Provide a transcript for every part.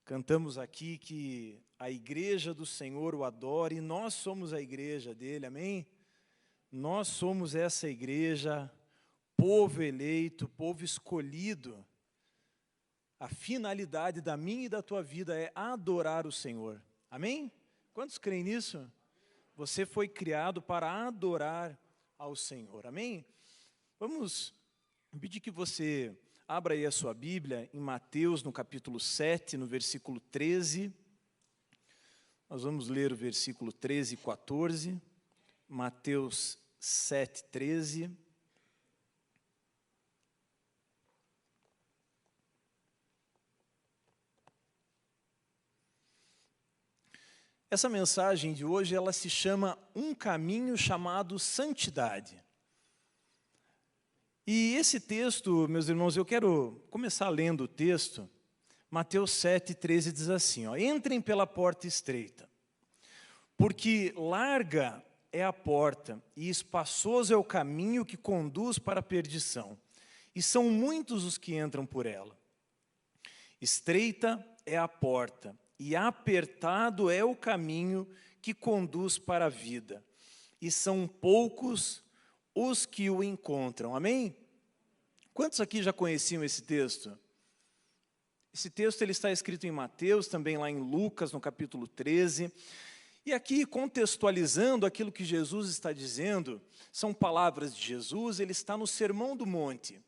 Cantamos aqui que a igreja do Senhor o adora e nós somos a igreja dele, amém? Nós somos essa igreja, povo eleito, povo escolhido. A finalidade da minha e da tua vida é adorar o Senhor, amém? Quantos creem nisso? Você foi criado para adorar ao Senhor, amém? Vamos pedir que você abra aí a sua Bíblia em Mateus, no capítulo 7, no versículo 13. Nós vamos ler o versículo 13 e 14. Mateus 7, 13. Essa mensagem de hoje, ela se chama Um Caminho Chamado Santidade. E esse texto, meus irmãos, eu quero começar lendo o texto. Mateus 7, 13 diz assim, ó, entrem pela porta estreita, porque larga é a porta e espaçoso é o caminho que conduz para a perdição, e são muitos os que entram por ela. Estreita é a porta e apertado é o caminho que conduz para a vida, e são poucos os que o encontram. Amém? Quantos aqui já conheciam esse texto? Esse texto ele está escrito em Mateus, também lá em Lucas, no capítulo 13. E aqui, contextualizando aquilo que Jesus está dizendo, são palavras de Jesus, ele está no Sermão do Monte.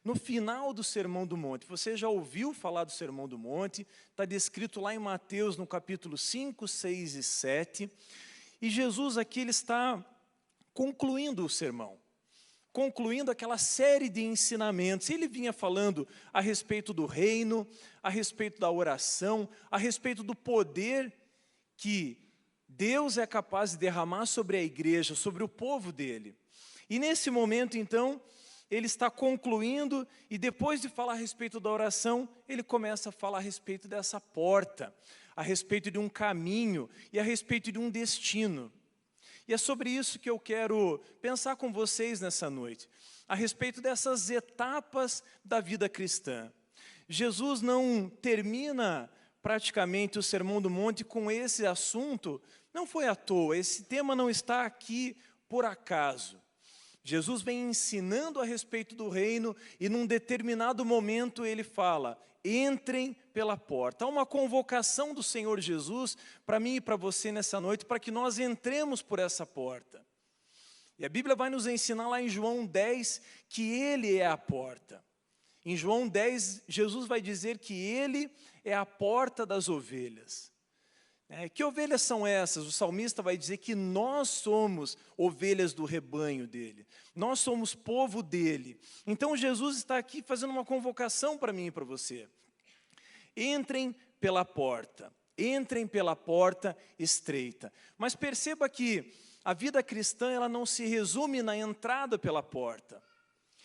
No final do Sermão do Monte, você já ouviu falar do Sermão do Monte, está descrito lá em Mateus, no capítulo 5, 6 e 7. E Jesus aqui ele está concluindo o sermão, concluindo aquela série de ensinamentos. Ele vinha falando a respeito do reino, a respeito da oração, a respeito do poder que Deus é capaz de derramar sobre a igreja, sobre o povo dele. E nesse momento, então, ele está concluindo, e depois de falar a respeito da oração, ele começa a falar a respeito dessa porta, a respeito de um caminho e a respeito de um destino. E é sobre isso que eu quero pensar com vocês nessa noite, a respeito dessas etapas da vida cristã. Jesus não termina praticamente o Sermão do Monte com esse assunto, não foi à toa, esse tema não está aqui por acaso. Jesus vem ensinando a respeito do reino e num determinado momento ele fala, entrem pela porta. Há uma convocação do Senhor Jesus para mim e para você nessa noite, para que nós entremos por essa porta. E a Bíblia vai nos ensinar lá em João 10 que Ele é a porta. Em João 10, Jesus vai dizer que Ele é a porta das ovelhas. Que ovelhas são essas? O salmista vai dizer que nós somos ovelhas do rebanho dele. Nós somos povo dele. Então Jesus está aqui fazendo uma convocação para mim e para você. Entrem pela porta. Entrem pela porta estreita. Mas perceba que a vida cristã ela não se resume na entrada pela porta.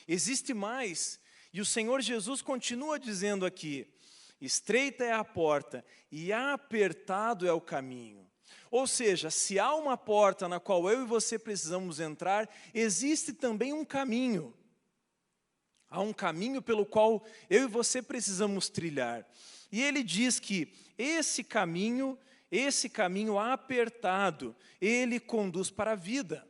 Existe mais. E o Senhor Jesus continua dizendo aqui, estreita é a porta e apertado é o caminho. Ou seja, se há uma porta na qual eu e você precisamos entrar, existe também um caminho. Há um caminho pelo qual eu e você precisamos trilhar. E ele diz que esse caminho apertado, ele conduz para a vida.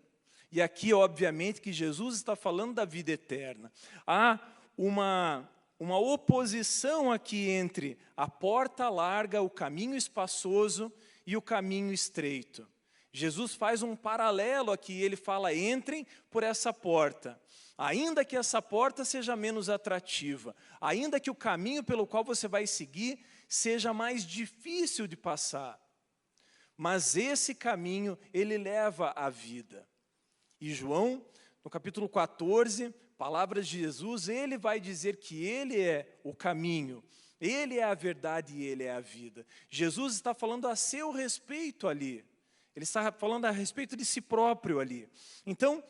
E aqui, obviamente, que Jesus está falando da vida eterna. Há uma oposição aqui entre a porta larga, o caminho espaçoso e o caminho estreito. Jesus faz um paralelo aqui, ele fala, entrem por essa porta. Ainda que essa porta seja menos atrativa, ainda que o caminho pelo qual você vai seguir seja mais difícil de passar, mas esse caminho, ele leva à vida. E João, no capítulo 14, palavras de Jesus, ele vai dizer que ele é o caminho, ele é a verdade e ele é a vida. Jesus está falando a seu respeito ali, ele está falando a respeito de si próprio ali. Então,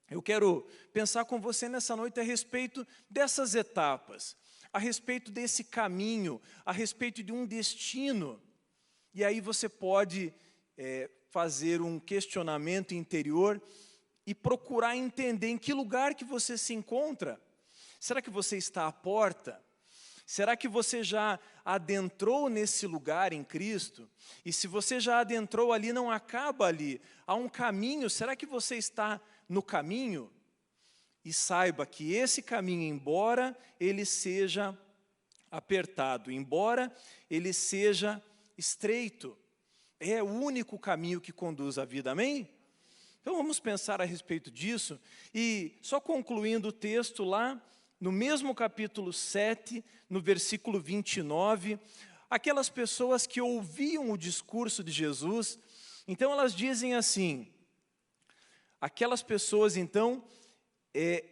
eu quero pensar com você nessa noite a respeito dessas etapas, a respeito desse caminho, a respeito de um destino. E aí você pode fazer um questionamento interior e procurar entender em que lugar que você se encontra. Será que você está à porta? Será que você já adentrou nesse lugar em Cristo? E se você já adentrou ali, não acaba ali. Há um caminho. Será que você está no caminho? E saiba que esse caminho, embora ele seja apertado, embora ele seja estreito, é o único caminho que conduz à vida. Amém? Então vamos pensar a respeito disso. E só concluindo o texto lá, no mesmo capítulo 7, no versículo 29, aquelas pessoas que ouviam o discurso de Jesus, então elas dizem assim, aquelas pessoas então,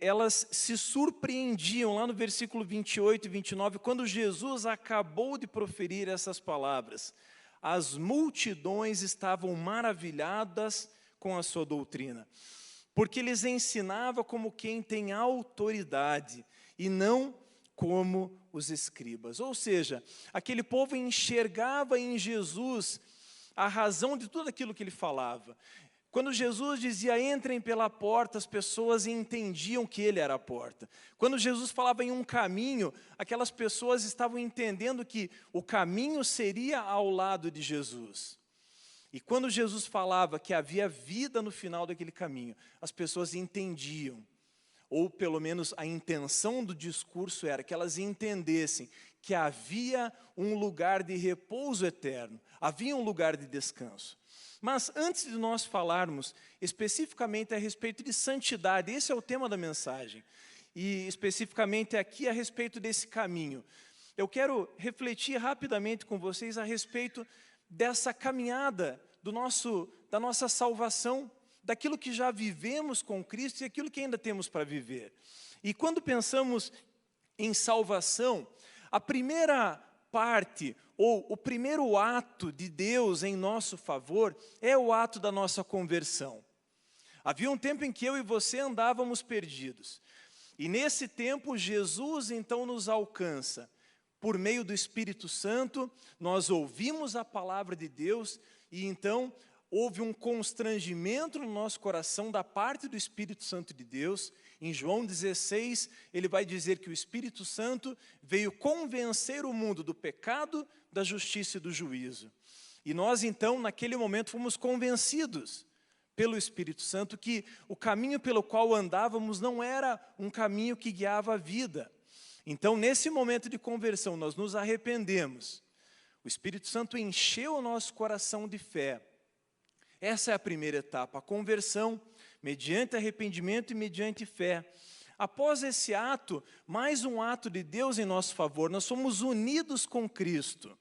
elas se surpreendiam, lá no versículo 28 e 29, quando Jesus acabou de proferir essas palavras. As multidões estavam maravilhadas com a sua doutrina, porque lhes ensinava como quem tem autoridade, e não como os escribas. Ou seja, aquele povo enxergava em Jesus a razão de tudo aquilo que ele falava. Quando Jesus dizia, entrem pela porta, as pessoas entendiam que ele era a porta. Quando Jesus falava em um caminho, aquelas pessoas estavam entendendo que o caminho seria ao lado de Jesus. E quando Jesus falava que havia vida no final daquele caminho, as pessoas entendiam. Ou pelo menos a intenção do discurso era que elas entendessem que havia um lugar de repouso eterno, havia um lugar de descanso. Mas antes de nós falarmos especificamente a respeito de santidade, esse é o tema da mensagem, e especificamente aqui a respeito desse caminho, eu quero refletir rapidamente com vocês a respeito dessa caminhada da nossa salvação, daquilo que já vivemos com Cristo e aquilo que ainda temos para viver. E quando pensamos em salvação, a primeira parte, ou o primeiro ato de Deus em nosso favor, é o ato da nossa conversão. Havia um tempo em que eu e você andávamos perdidos. E nesse tempo, Jesus então nos alcança. Por meio do Espírito Santo, nós ouvimos a palavra de Deus e então houve um constrangimento no nosso coração da parte do Espírito Santo de Deus. Em João 16, ele vai dizer que o Espírito Santo veio convencer o mundo do pecado, da justiça e do juízo. E nós então, naquele momento, fomos convencidos pelo Espírito Santo que o caminho pelo qual andávamos não era um caminho que guiava a vida. Então, nesse momento de conversão, nós nos arrependemos. O Espírito Santo encheu o nosso coração de fé. Essa é a primeira etapa, a conversão, mediante arrependimento e mediante fé. Após esse ato, mais um ato de Deus em nosso favor, nós somos unidos com Cristo.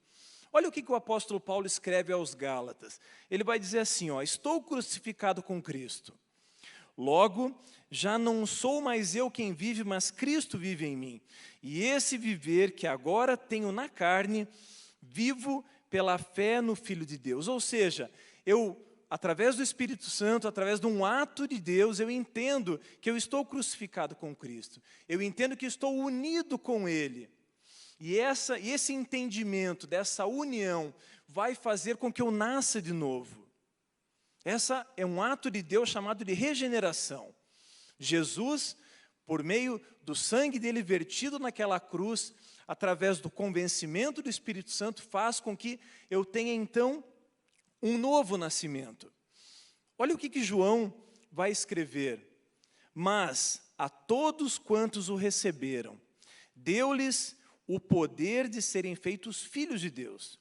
Olha o que o apóstolo Paulo escreve aos Gálatas. Ele vai dizer assim, estou crucificado com Cristo. Logo, já não sou mais eu quem vive, mas Cristo vive em mim. E esse viver que agora tenho na carne, vivo pela fé no Filho de Deus. Ou seja, através do Espírito Santo, através de um ato de Deus, eu entendo que eu estou crucificado com Cristo. Eu entendo que estou unido com Ele. E esse entendimento dessa união vai fazer com que eu nasça de novo. Essa é um ato de Deus chamado de regeneração. Jesus, por meio do sangue dele vertido naquela cruz, através do convencimento do Espírito Santo, faz com que eu tenha então um novo nascimento. Olha o que João vai escrever. Mas a todos quantos o receberam, deu-lhes o poder de serem feitos filhos de Deus,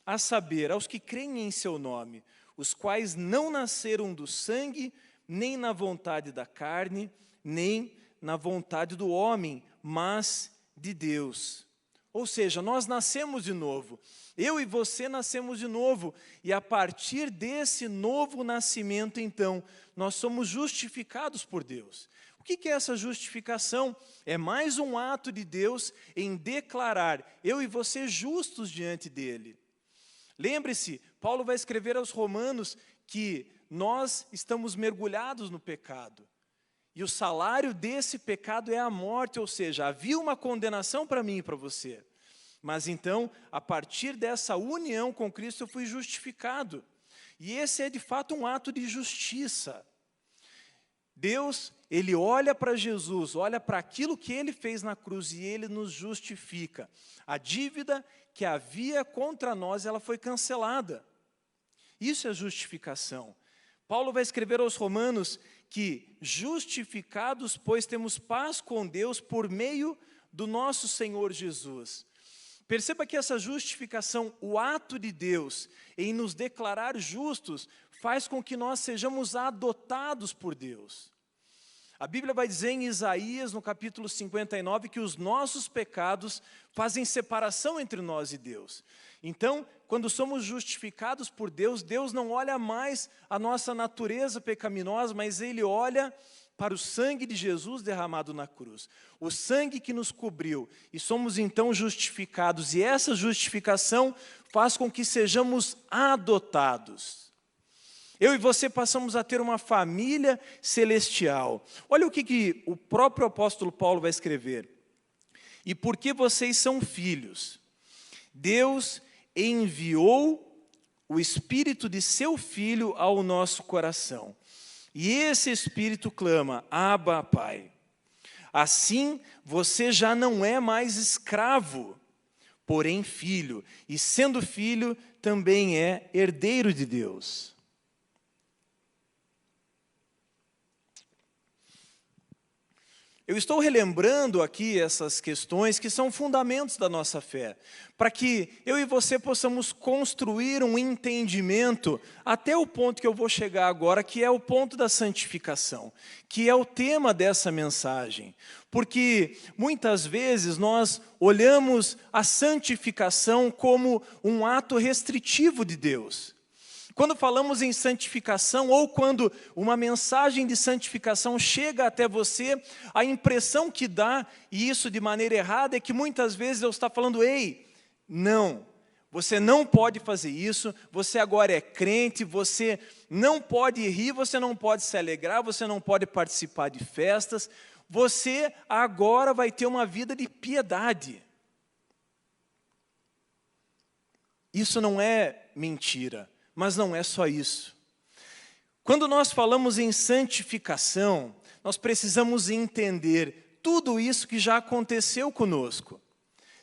a saber, aos que creem em seu nome, os quais não nasceram do sangue, nem na vontade da carne, nem na vontade do homem, mas de Deus. Ou seja, nós nascemos de novo. Eu e você nascemos de novo. E a partir desse novo nascimento, então, nós somos justificados por Deus. O que é essa justificação? É mais um ato de Deus em declarar eu e você justos diante dele. Lembre-se, Paulo vai escrever aos Romanos que nós estamos mergulhados no pecado. E o salário desse pecado é a morte, ou seja, havia uma condenação para mim e para você. Mas então, a partir dessa união com Cristo, eu fui justificado. E esse é de fato um ato de justiça. Deus, Ele olha para Jesus, olha para aquilo que Ele fez na cruz e Ele nos justifica. A dívida que havia contra nós, ela foi cancelada. Isso é justificação. Paulo vai escrever aos Romanos que justificados, pois temos paz com Deus por meio do nosso Senhor Jesus. Perceba que essa justificação, o ato de Deus em nos declarar justos, faz com que nós sejamos adotados por Deus. A Bíblia vai dizer em Isaías, no capítulo 59, que os nossos pecados fazem separação entre nós e Deus. Então, quando somos justificados por Deus, Deus não olha mais a nossa natureza pecaminosa, mas Ele olha para o sangue de Jesus derramado na cruz. O sangue que nos cobriu, e somos então justificados. E essa justificação faz com que sejamos adotados. Eu e você passamos a ter uma família celestial. Olha o que o próprio apóstolo Paulo vai escrever. E porque vocês são filhos, Deus enviou o Espírito de seu Filho ao nosso coração. E esse Espírito clama, Abba, Pai. Assim, você já não é mais escravo, porém filho. E sendo filho, também é herdeiro de Deus. Eu estou relembrando aqui essas questões que são fundamentos da nossa fé, para que eu e você possamos construir um entendimento até o ponto que eu vou chegar agora, que é o ponto da santificação, que é o tema dessa mensagem. Porque muitas vezes nós olhamos a santificação como um ato restritivo de Deus. Quando falamos em santificação, ou quando uma mensagem de santificação chega até você, a impressão que dá, e isso de maneira errada, é que muitas vezes Deus está falando, ei, não, você não pode fazer isso, você agora é crente, você não pode rir, você não pode se alegrar, você não pode participar de festas, você agora vai ter uma vida de piedade. Isso não é mentira. Mas não é só isso. Quando nós falamos em santificação, nós precisamos entender tudo isso que já aconteceu conosco.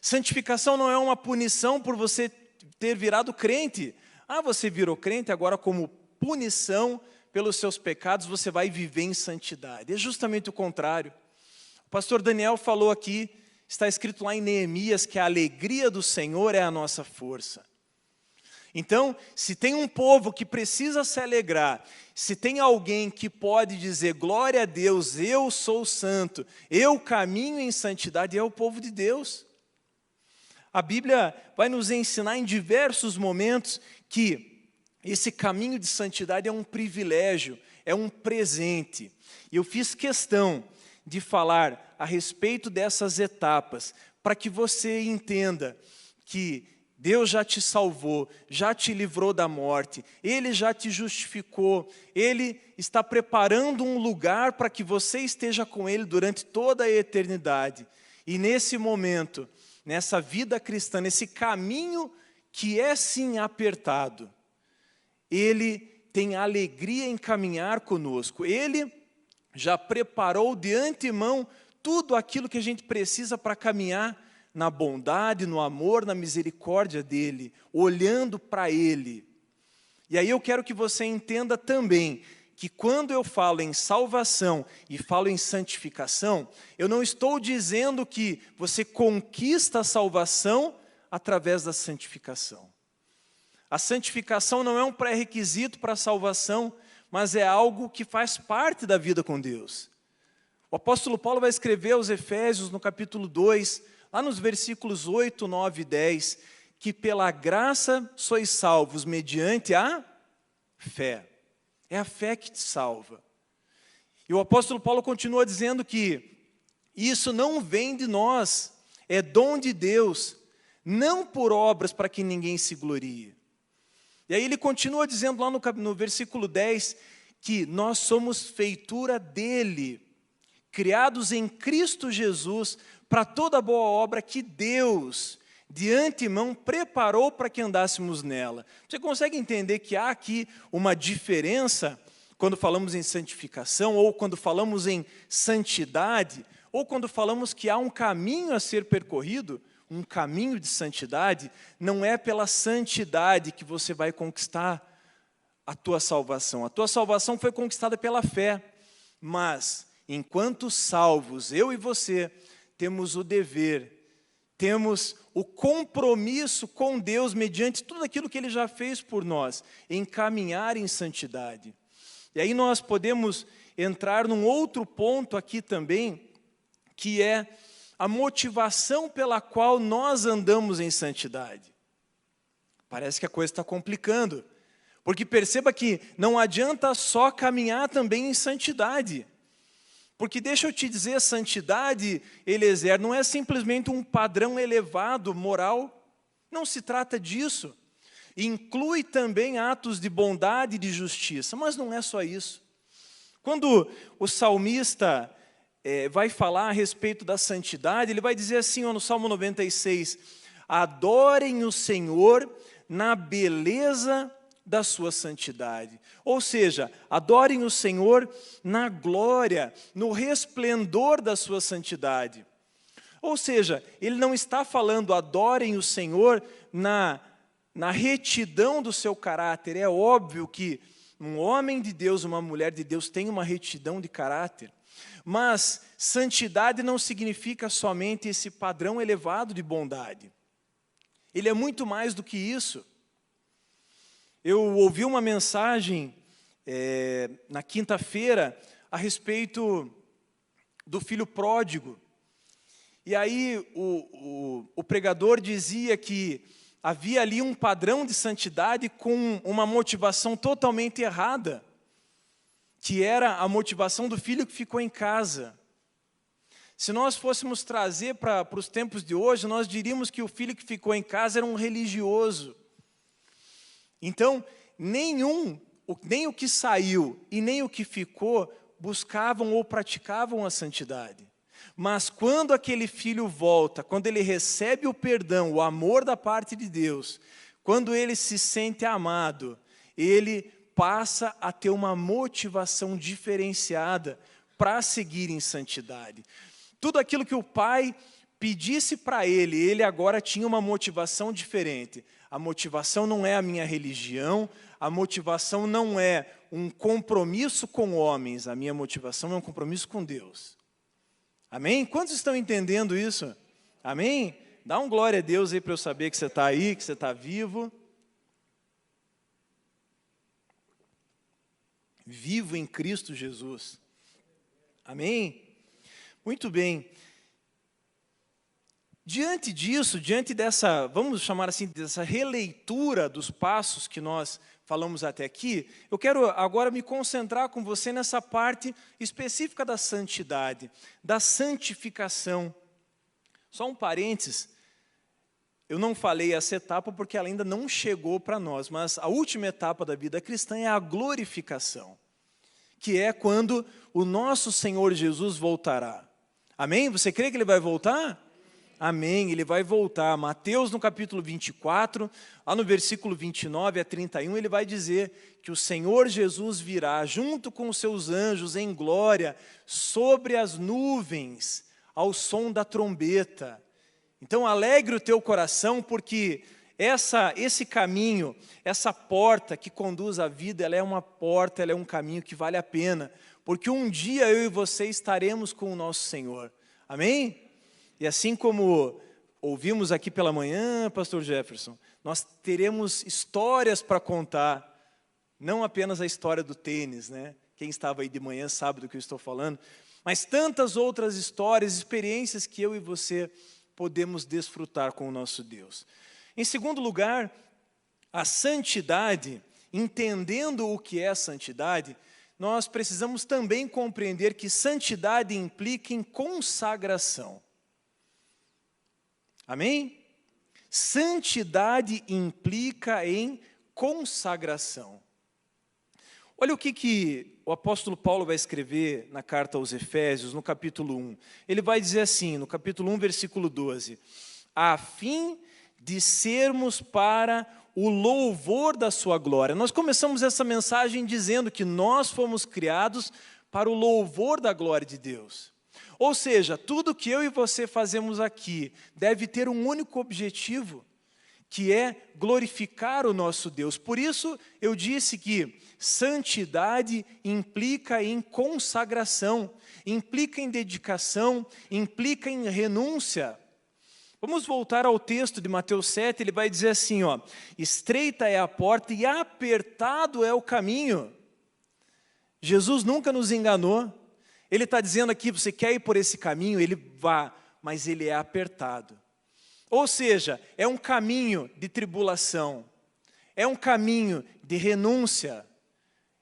Santificação não é uma punição por você ter virado crente. Ah, você virou crente, agora como punição pelos seus pecados, você vai viver em santidade. É justamente o contrário. O pastor Daniel falou aqui, está escrito lá em Neemias, que a alegria do Senhor é a nossa força. Então, se tem um povo que precisa se alegrar, se tem alguém que pode dizer, glória a Deus, eu sou santo, eu caminho em santidade, é o povo de Deus. A Bíblia vai nos ensinar em diversos momentos que esse caminho de santidade é um privilégio, é um presente. E eu fiz questão de falar a respeito dessas etapas, para que você entenda que Deus já te salvou, já te livrou da morte, Ele já te justificou, Ele está preparando um lugar para que você esteja com Ele durante toda a eternidade. E nesse momento, nessa vida cristã, nesse caminho que é sim apertado, Ele tem alegria em caminhar conosco. Ele já preparou de antemão tudo aquilo que a gente precisa para caminhar na bondade, no amor, na misericórdia dEle, olhando para Ele. E aí eu quero que você entenda também, que quando eu falo em salvação e falo em santificação, eu não estou dizendo que você conquista a salvação através da santificação. A santificação não é um pré-requisito para a salvação, mas é algo que faz parte da vida com Deus. O apóstolo Paulo vai escrever aos Efésios, no capítulo 2, lá nos versículos 8, 9 e 10, que pela graça sois salvos mediante a fé. É a fé que te salva. E o apóstolo Paulo continua dizendo que isso não vem de nós, é dom de Deus, não por obras para que ninguém se glorie. E aí ele continua dizendo lá no versículo 10, que nós somos feitura dele, criados em Cristo Jesus, para toda boa obra que Deus, de antemão, preparou para que andássemos nela. Você consegue entender que há aqui uma diferença quando falamos em santificação, ou quando falamos em santidade, ou quando falamos que há um caminho a ser percorrido, um caminho de santidade, não é pela santidade que você vai conquistar a tua salvação. A tua salvação foi conquistada pela fé, mas enquanto salvos, eu e você, temos o dever, temos o compromisso com Deus, mediante tudo aquilo que Ele já fez por nós, em caminhar em santidade. E aí nós podemos entrar num outro ponto aqui também, que é a motivação pela qual nós andamos em santidade. Parece que a coisa está complicando, porque perceba que não adianta só caminhar também em santidade. Porque deixa eu te dizer, santidade, Eliezer, não é simplesmente um padrão elevado moral, não se trata disso. Inclui também atos de bondade e de justiça, mas não é só isso. Quando o salmista vai falar a respeito da santidade, ele vai dizer assim, no Salmo 96, adorem o Senhor na beleza da sua santidade. Ou seja, adorem o Senhor na glória, no resplendor da sua santidade. Ou seja, ele não está falando adorem o Senhor na retidão do seu caráter. É óbvio que um homem de Deus, uma mulher de Deus tem uma retidão de caráter. Mas santidade não significa somente esse padrão elevado de bondade. Ele é muito mais do que isso. Eu ouvi uma mensagem na quinta-feira a respeito do filho pródigo. E aí o pregador dizia que havia ali um padrão de santidade com uma motivação totalmente errada, que era a motivação do filho que ficou em casa. Se nós fôssemos trazer para os tempos de hoje, nós diríamos que o filho que ficou em casa era um religioso. Então, nem o que saiu e nem o que ficou buscavam ou praticavam a santidade. Mas quando aquele filho volta, quando ele recebe o perdão, o amor da parte de Deus, quando ele se sente amado, ele passa a ter uma motivação diferenciada para seguir em santidade. Tudo aquilo que o pai pedisse para ele agora tinha uma motivação diferente. A motivação não é a minha religião, a motivação não é um compromisso com homens, a minha motivação é um compromisso com Deus. Amém? Quantos estão entendendo isso? Amém? Dá um glória a Deus aí para eu saber que você está aí, que você está vivo. Vivo em Cristo Jesus. Amém? Muito bem. Diante disso, diante dessa, vamos chamar assim, dessa releitura dos passos que nós falamos até aqui, eu quero agora me concentrar com você nessa parte específica da santidade, da santificação. Só um parênteses, eu não falei essa etapa porque ela ainda não chegou para nós, mas a última etapa da vida cristã é a glorificação, que é quando o nosso Senhor Jesus voltará. Amém? Você crê que Ele vai voltar? Amém, Ele vai voltar. Mateus no capítulo 24, lá no versículo 29 a 31, ele vai dizer que o Senhor Jesus virá junto com os seus anjos em glória sobre as nuvens, ao som da trombeta. Então alegre o teu coração, porque esse caminho, essa porta que conduz à vida, ela é uma porta, ela é um caminho que vale a pena, porque um dia eu e você estaremos com o nosso Senhor. Amém? E assim como ouvimos aqui pela manhã, pastor Jefferson, nós teremos histórias para contar, não apenas a história do tênis, né? Quem estava aí de manhã sabe do que eu estou falando, mas tantas outras histórias, experiências que eu e você podemos desfrutar com o nosso Deus. Em segundo lugar, a santidade, entendendo o que é a santidade, nós precisamos também compreender que santidade implica em consagração. Amém? Santidade implica em consagração. Olha o que o apóstolo Paulo vai escrever na carta aos Efésios, no capítulo 1. Ele vai dizer assim, no capítulo 1, versículo 12, a fim de sermos para o louvor da sua glória. Nós começamos essa mensagem dizendo que nós fomos criados para o louvor da glória de Deus. Ou seja, tudo que eu e você fazemos aqui deve ter um único objetivo, que é glorificar o nosso Deus. Por isso eu disse que santidade implica em consagração, implica em dedicação, implica em renúncia. Vamos voltar ao texto de Mateus 7, ele vai dizer assim, ó, estreita é a porta e apertado é o caminho. Jesus nunca nos enganou. Ele está dizendo aqui, você quer ir por esse caminho? Ele vá, mas ele é apertado. Ou seja, é um caminho de tribulação, é um caminho de renúncia,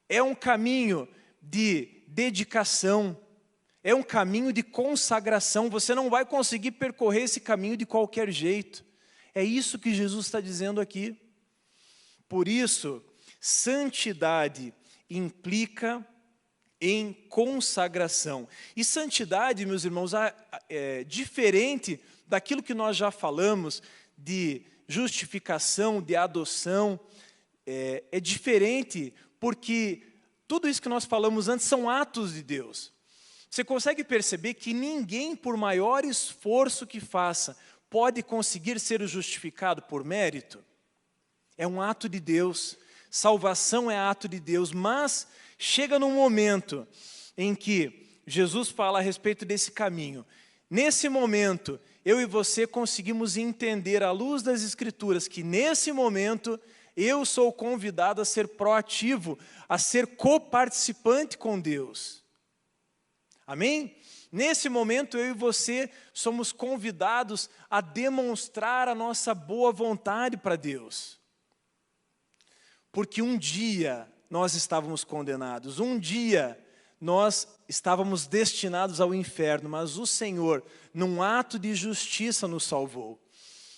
é um caminho de dedicação, é um caminho de consagração. Você não vai conseguir percorrer esse caminho de qualquer jeito. É isso que Jesus está dizendo aqui. Por isso, santidade implica em consagração. E santidade, meus irmãos, é diferente daquilo que nós já falamos, de justificação, de adoção, é diferente, porque tudo isso que nós falamos antes são atos de Deus. Você consegue perceber que ninguém, por maior esforço que faça, pode conseguir ser justificado por mérito? É um ato de Deus, salvação é ato de Deus, mas chega num momento em que Jesus fala a respeito desse caminho. Nesse momento, eu e você conseguimos entender à luz das Escrituras que nesse momento eu sou convidado a ser proativo, a ser coparticipante com Deus. Amém? Nesse momento eu e você somos convidados a demonstrar a nossa boa vontade para Deus. Porque um dia nós estávamos condenados, um dia nós estávamos destinados ao inferno, mas o Senhor, num ato de justiça, nos salvou.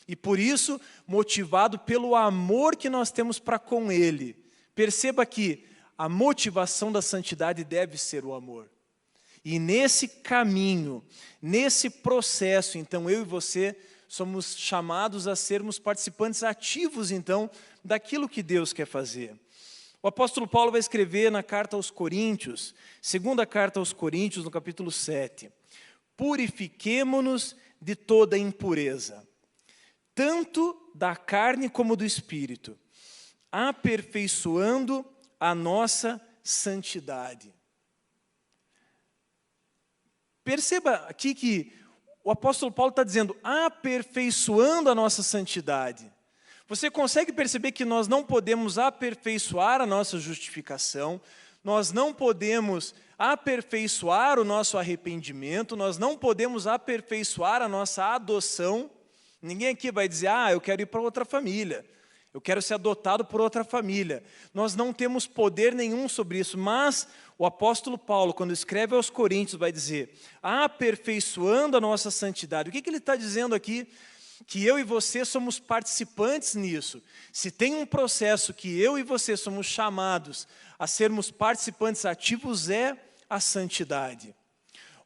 E por isso, motivado pelo amor que nós temos para com Ele, perceba que a motivação da santidade deve ser o amor. E nesse caminho, nesse processo, então, eu e você somos chamados a sermos participantes ativos, então, daquilo que Deus quer fazer. O apóstolo Paulo vai escrever na carta aos Coríntios, segunda carta aos Coríntios, no capítulo 7. Purifiquemo-nos de toda impureza, tanto da carne como do espírito, aperfeiçoando a nossa santidade. Perceba aqui que o apóstolo Paulo está dizendo, aperfeiçoando a nossa santidade. Você consegue perceber que nós não podemos aperfeiçoar a nossa justificação, nós não podemos aperfeiçoar o nosso arrependimento, nós não podemos aperfeiçoar a nossa adoção. Ninguém aqui vai dizer, eu quero ir para outra família, eu quero ser adotado por outra família. Nós não temos poder nenhum sobre isso, mas o apóstolo Paulo, quando escreve aos Coríntios, vai dizer, aperfeiçoando a nossa santidade. O que ele está dizendo aqui? Que eu e você somos participantes nisso. Se tem um processo que eu e você somos chamados a sermos participantes ativos, é a santidade.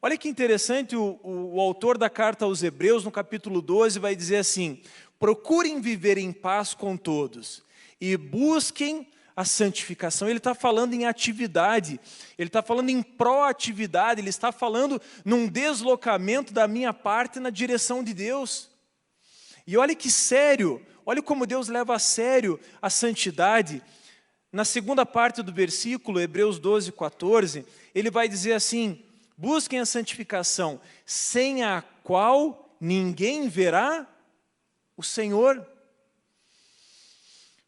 Olha que interessante, o autor da carta aos Hebreus, no capítulo 12, vai dizer assim, procurem viver em paz com todos e busquem a santificação. Ele está falando em atividade, ele está falando em proatividade, ele está falando num deslocamento da minha parte na direção de Deus. E olha que sério, olha como Deus leva a sério a santidade. Na segunda parte do versículo, Hebreus 12, 14, ele vai dizer assim, busquem a santificação, sem a qual ninguém verá o Senhor.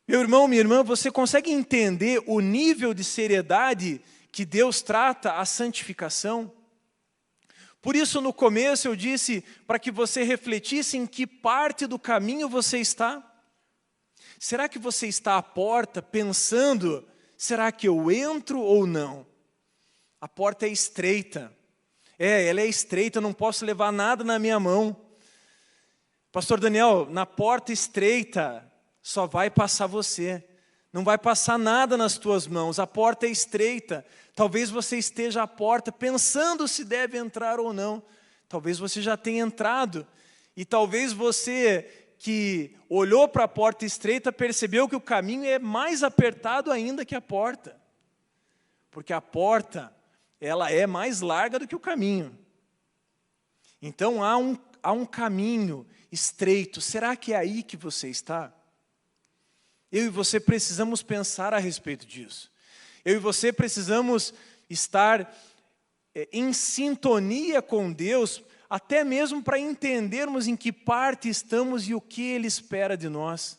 Meu irmão, minha irmã, você consegue entender o nível de seriedade que Deus trata a santificação? Por isso, no começo, eu disse para que você refletisse em que parte do caminho você está. Será que você está à porta pensando, será que eu entro ou não? A porta é estreita. Ela é estreita, eu não posso levar nada na minha mão. Pastor Daniel, na porta estreita, só vai passar você. Não vai passar nada nas tuas mãos, a porta é estreita. Talvez você esteja à porta pensando se deve entrar ou não. Talvez você já tenha entrado. E talvez você que olhou para a porta estreita percebeu que o caminho é mais apertado ainda que a porta. Porque a porta, ela é mais larga do que o caminho. Então há um caminho estreito. Será que é aí que você está? Eu e você precisamos pensar a respeito disso. Eu e você precisamos estar em sintonia com Deus, até mesmo para entendermos em que parte estamos e o que Ele espera de nós.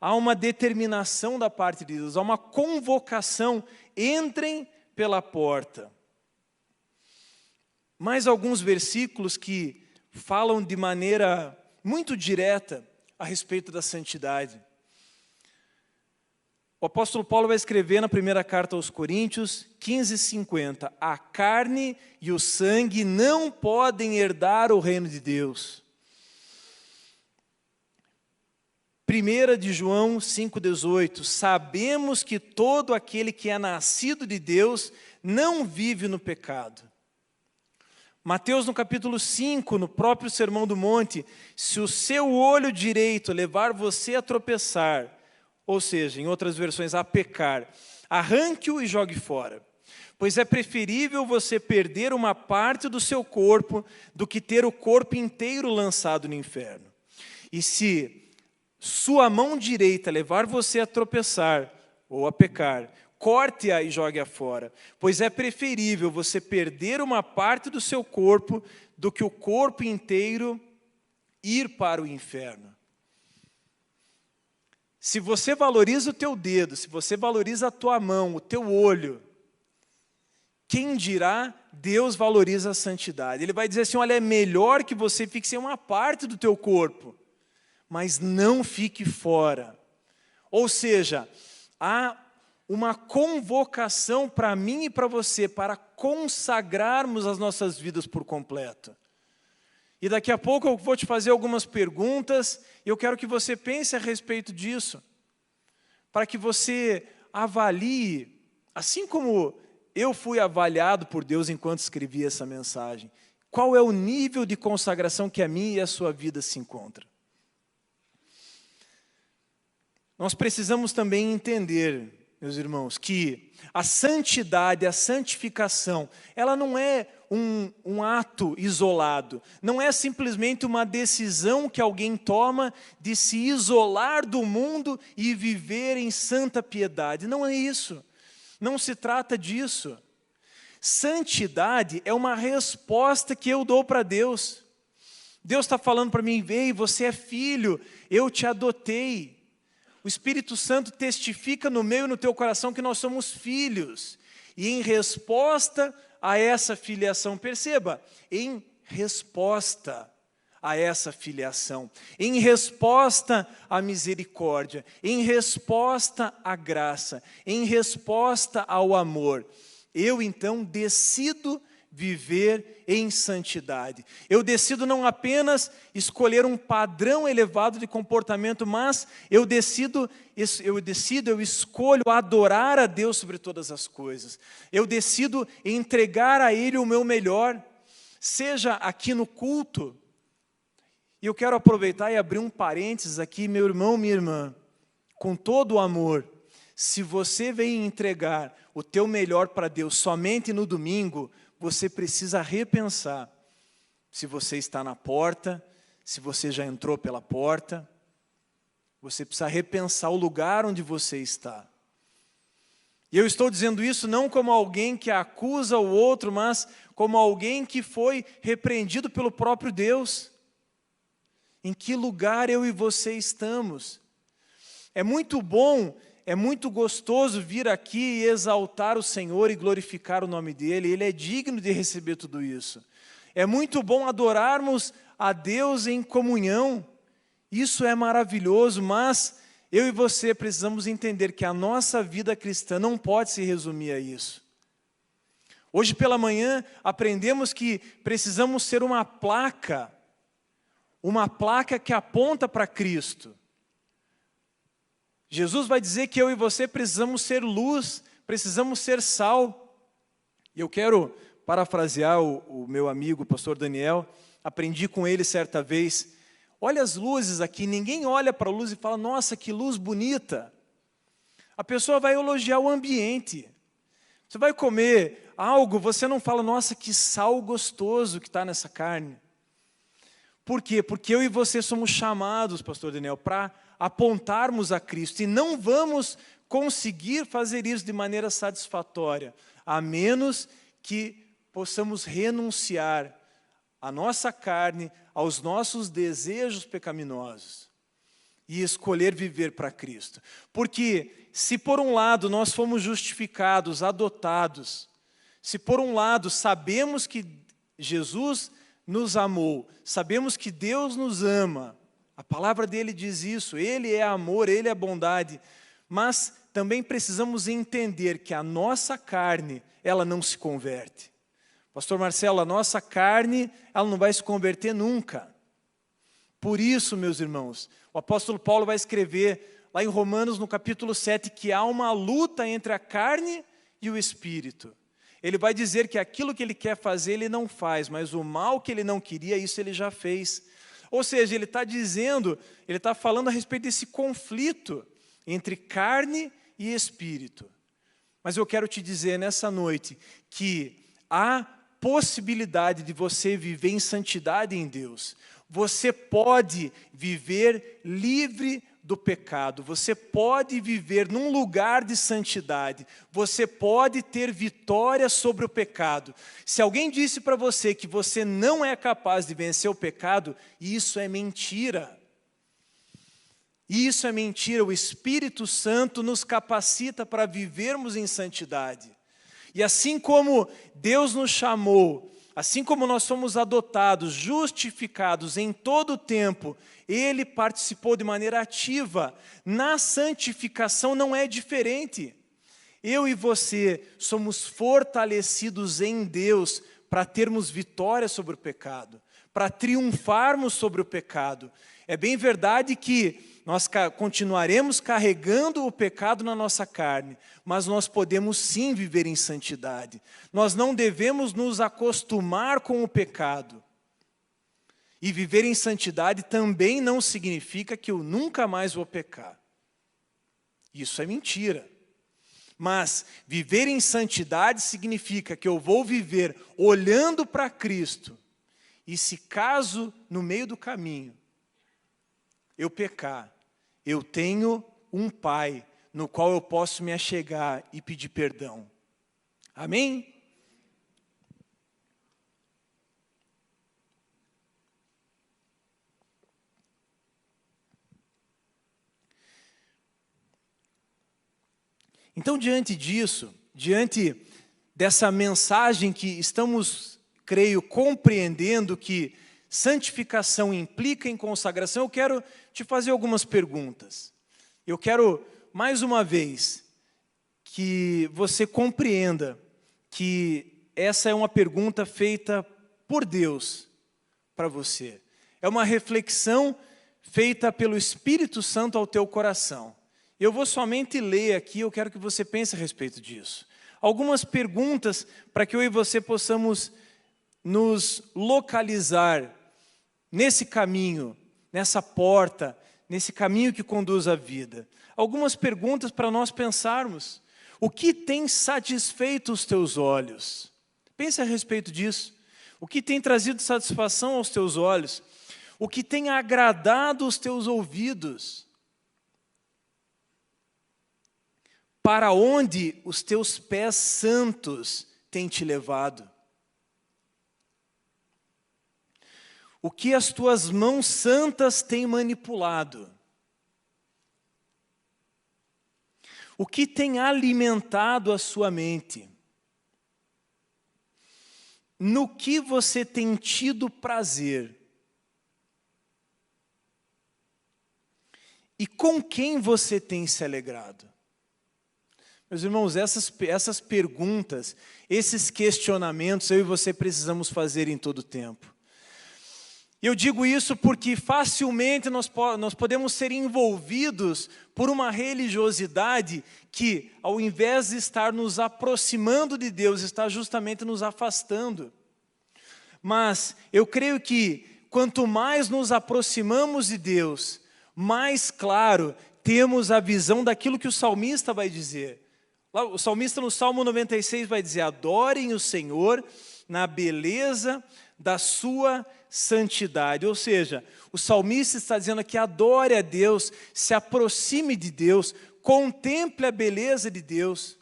Há uma determinação da parte de Deus, há uma convocação: entrem pela porta. Mais alguns versículos que falam de maneira muito direta a respeito da santidade. O apóstolo Paulo vai escrever na primeira carta aos Coríntios, 15:50, a carne e o sangue não podem herdar o reino de Deus. 1 de João 5,18, sabemos que todo aquele que é nascido de Deus não vive no pecado. Mateus no capítulo 5, no próprio Sermão do Monte, se o seu olho direito levar você a tropeçar, ou seja, em outras versões, a pecar, arranque-o e jogue fora. Pois é preferível você perder uma parte do seu corpo do que ter o corpo inteiro lançado no inferno. E se sua mão direita levar você a tropeçar ou a pecar, corte-a e jogue-a fora. Pois é preferível você perder uma parte do seu corpo do que o corpo inteiro ir para o inferno. Se você valoriza o teu dedo, se você valoriza a tua mão, o teu olho, quem dirá, Deus valoriza a santidade. Ele vai dizer assim, olha, é melhor que você fique sem uma parte do teu corpo, mas não fique fora. Ou seja, há uma convocação para mim e para você, para consagrarmos as nossas vidas por completo. E daqui a pouco eu vou te fazer algumas perguntas, e eu quero que você pense a respeito disso, para que você avalie, assim como eu fui avaliado por Deus enquanto escrevi essa mensagem, qual é o nível de consagração que a minha e a sua vida se encontram. Nós precisamos também entender, meus irmãos, que a santidade, a santificação, ela não é um ato isolado, não é simplesmente uma decisão que alguém toma de se isolar do mundo e viver em santa piedade. Não é isso, não se trata disso. Santidade é uma resposta que eu dou para Deus. Deus está falando para mim, ei, você é filho, eu te adotei. O Espírito Santo testifica no meu e no teu coração que nós somos filhos. E em resposta a essa filiação, perceba, em resposta a essa filiação, em resposta à misericórdia, em resposta à graça, em resposta ao amor, eu então decido viver em santidade. Eu decido não apenas escolher um padrão elevado de comportamento, mas eu escolho adorar a Deus sobre todas as coisas. Eu decido entregar a Ele o meu melhor, seja aqui no culto. E eu quero aproveitar e abrir um parênteses aqui, meu irmão, minha irmã, com todo o amor. Se você vem entregar o teu melhor para Deus somente no domingo, você precisa repensar se você está na porta, se você já entrou pela porta. Você precisa repensar o lugar onde você está. E eu estou dizendo isso não como alguém que acusa o outro, mas como alguém que foi repreendido pelo próprio Deus. Em que lugar eu e você estamos? É muito bom, é muito gostoso vir aqui e exaltar o Senhor e glorificar o nome dEle. Ele é digno de receber tudo isso. É muito bom adorarmos a Deus em comunhão. Isso é maravilhoso, mas eu e você precisamos entender que a nossa vida cristã não pode se resumir a isso. Hoje pela manhã aprendemos que precisamos ser uma placa que aponta para Cristo. Jesus vai dizer que eu e você precisamos ser luz, precisamos ser sal. E eu quero parafrasear o meu amigo, o pastor Daniel, aprendi com ele certa vez, Olha as luzes aqui, ninguém olha para a luz e fala, nossa, que luz bonita. A pessoa vai elogiar o ambiente. Você vai comer algo, você não fala, nossa, que sal gostoso que está nessa carne. Por quê? Porque eu e você somos chamados, pastor Daniel, para apontarmos a Cristo. E não vamos conseguir fazer isso de maneira satisfatória, a menos que possamos renunciar à nossa carne, aos nossos desejos pecaminosos e escolher viver para Cristo. Porque se por um lado nós fomos justificados, adotados, se por um lado sabemos que Jesus nos amou, sabemos que Deus nos ama, a palavra dele diz isso, ele é amor, ele é bondade, mas também precisamos entender que a nossa carne, ela não se converte. Pastor Marcelo, a nossa carne, ela não vai se converter nunca. Por isso, meus irmãos, o apóstolo Paulo vai escrever lá em Romanos, no capítulo 7, que há uma luta entre a carne e o espírito. Ele vai dizer que aquilo que ele quer fazer, ele não faz, mas o mal que ele não queria, isso ele já fez. Ou seja, ele está dizendo, ele está falando a respeito desse conflito entre carne e espírito. Mas eu quero te dizer nessa noite que há possibilidade de você viver em santidade em Deus. Você pode viver livre do pecado, você pode viver num lugar de santidade, você pode ter vitória sobre o pecado. Se alguém disse para você que você não é capaz de vencer o pecado, isso é mentira. Isso é mentira, o Espírito Santo nos capacita para vivermos em santidade. E assim como Deus nos chamou, assim como nós somos adotados, justificados em todo o tempo, Ele participou de maneira ativa. Na santificação não é diferente. Eu e você somos fortalecidos em Deus para termos vitória sobre o pecado, para triunfarmos sobre o pecado. É bem verdade que nós continuaremos carregando o pecado na nossa carne, mas nós podemos sim viver em santidade. Nós não devemos nos acostumar com o pecado. E viver em santidade também não significa que eu nunca mais vou pecar. Isso é mentira. Mas viver em santidade significa que eu vou viver olhando para Cristo. E se caso no meio do caminho eu pecar, eu tenho um Pai no qual eu posso me achegar e pedir perdão. Amém? Então, diante disso, diante dessa mensagem que estamos, creio, compreendendo que santificação implica em consagração, eu quero te fazer algumas perguntas. Eu quero, mais uma vez, que você compreenda que essa é uma pergunta feita por Deus para você. É uma reflexão feita pelo Espírito Santo ao teu coração. Eu vou somente ler aqui, eu quero que você pense a respeito disso. Algumas perguntas para que eu e você possamos nos localizar nesse caminho, nessa porta, nesse caminho que conduz à vida. Algumas perguntas para nós pensarmos. O que tem satisfeito os teus olhos? Pense a respeito disso. O que tem trazido satisfação aos teus olhos? O que tem agradado os teus ouvidos? Para onde os teus pés santos têm te levado? O que as tuas mãos santas têm manipulado? O que tem alimentado a sua mente? No que você tem tido prazer? E com quem você tem se alegrado? Meus irmãos, essas perguntas, esses questionamentos, eu e você precisamos fazer em todo o tempo. Eu digo isso porque facilmente nós podemos ser envolvidos por uma religiosidade que, ao invés de estar nos aproximando de Deus, está justamente nos afastando. Mas eu creio que quanto mais nos aproximamos de Deus, mais claro temos a visão daquilo que o salmista vai dizer. O salmista no Salmo 96 vai dizer: adorem o Senhor na beleza da sua santidade. Ou seja, o salmista está dizendo aqui: adore a Deus, se aproxime de Deus, contemple a beleza de Deus.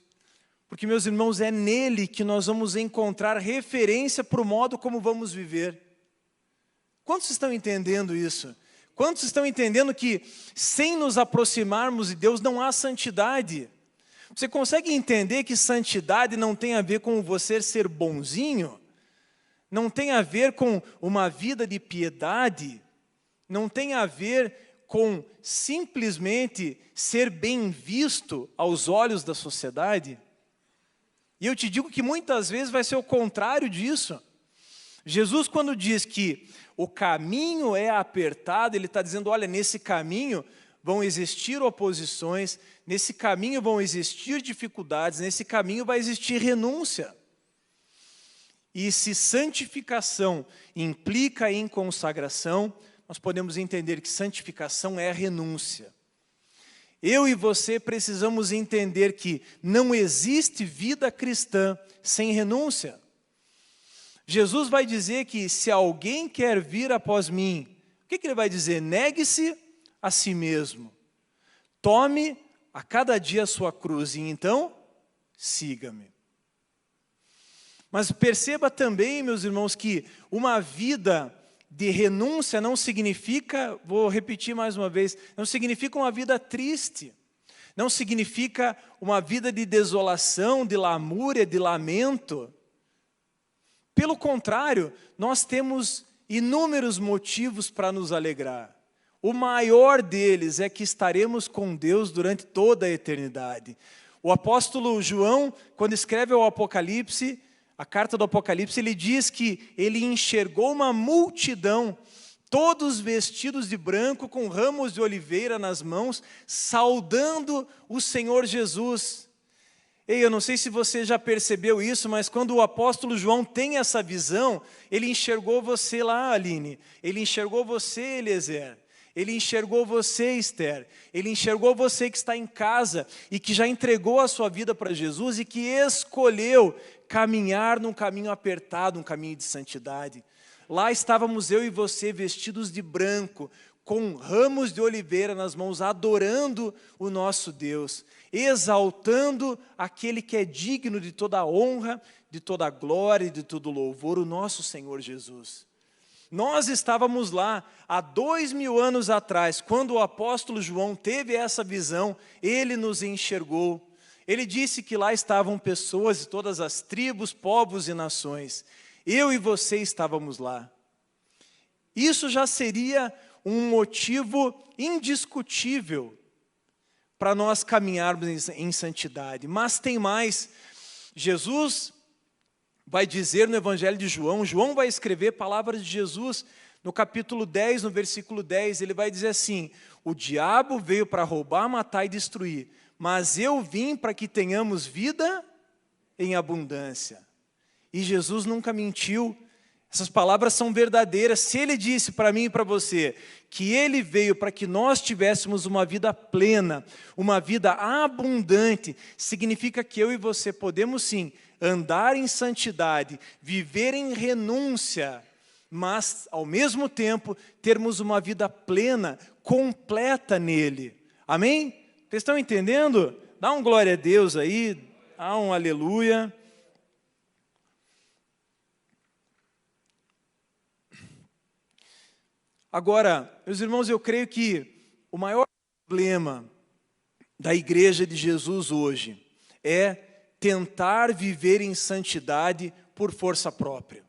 Porque, meus irmãos, é nele que nós vamos encontrar referência para o modo como vamos viver. Quantos estão entendendo isso? Quantos estão entendendo que sem nos aproximarmos de Deus não há santidade? Você consegue entender que santidade não tem a ver com você ser bonzinho? Não tem a ver com uma vida de piedade? Não tem a ver com simplesmente ser bem visto aos olhos da sociedade? E eu te digo que muitas vezes vai ser o contrário disso. Jesus, quando diz que o caminho é apertado, ele está dizendo: olha, nesse caminho vão existir oposições, nesse caminho vão existir dificuldades, nesse caminho vai existir renúncia. E se santificação implica em consagração, nós podemos entender que santificação é renúncia. Eu e você precisamos entender que não existe vida cristã sem renúncia. Jesus vai dizer que se alguém quer vir após mim, o que ele vai dizer? Negue-se a si mesmo. Tome a cada dia a sua cruz e então siga-me. Mas perceba também, meus irmãos, que uma vida de renúncia não significa, vou repetir mais uma vez, não significa uma vida triste. Não significa uma vida de desolação, de lamúria, de lamento. Pelo contrário, nós temos inúmeros motivos para nos alegrar. O maior deles é que estaremos com Deus durante toda a eternidade. O apóstolo João, quando escreve o Apocalipse, a carta do Apocalipse, ele diz que ele enxergou uma multidão, todos vestidos de branco, com ramos de oliveira nas mãos, saudando o Senhor Jesus. Ei, eu não sei se você já percebeu isso, mas quando o apóstolo João tem essa visão, ele enxergou você lá, Aline, ele enxergou você, Eliezer, ele enxergou você, Esther, ele enxergou você que está em casa e que já entregou a sua vida para Jesus e que escolheu caminhar num caminho apertado, um caminho de santidade. Lá estávamos eu e você vestidos de branco, com ramos de oliveira nas mãos, adorando o nosso Deus, exaltando aquele que é digno de toda a honra, de toda a glória e de todo o louvor, o nosso Senhor Jesus. Nós estávamos lá há 2000 anos atrás, quando o apóstolo João teve essa visão, ele nos enxergou. Ele disse que lá estavam pessoas de todas as tribos, povos e nações. Eu e você estávamos lá. Isso já seria um motivo indiscutível para nós caminharmos em santidade. Mas tem mais. Jesus vai dizer no Evangelho de João, João vai escrever palavras de Jesus, no capítulo 10, no versículo 10, ele vai dizer assim: o diabo veio para roubar, matar e destruir, mas eu vim para que tenhamos vida em abundância. E Jesus nunca mentiu. Essas palavras são verdadeiras. Se ele disse para mim e para você que ele veio para que nós tivéssemos uma vida plena, uma vida abundante, significa que eu e você podemos sim andar em santidade, viver em renúncia, mas ao mesmo tempo termos uma vida plena, completa nele. Amém? Vocês estão entendendo? Dá um glória a Deus aí, dá um aleluia. Agora, meus irmãos, eu creio que o maior problema da igreja de Jesus hoje é tentar viver em santidade por força própria.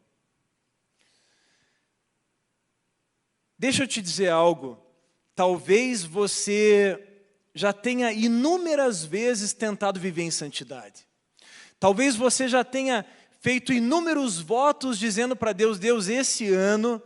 Deixa eu te dizer algo, talvez você já tenha inúmeras vezes tentado viver em santidade. Talvez você já tenha feito inúmeros votos dizendo para Deus: Deus, esse ano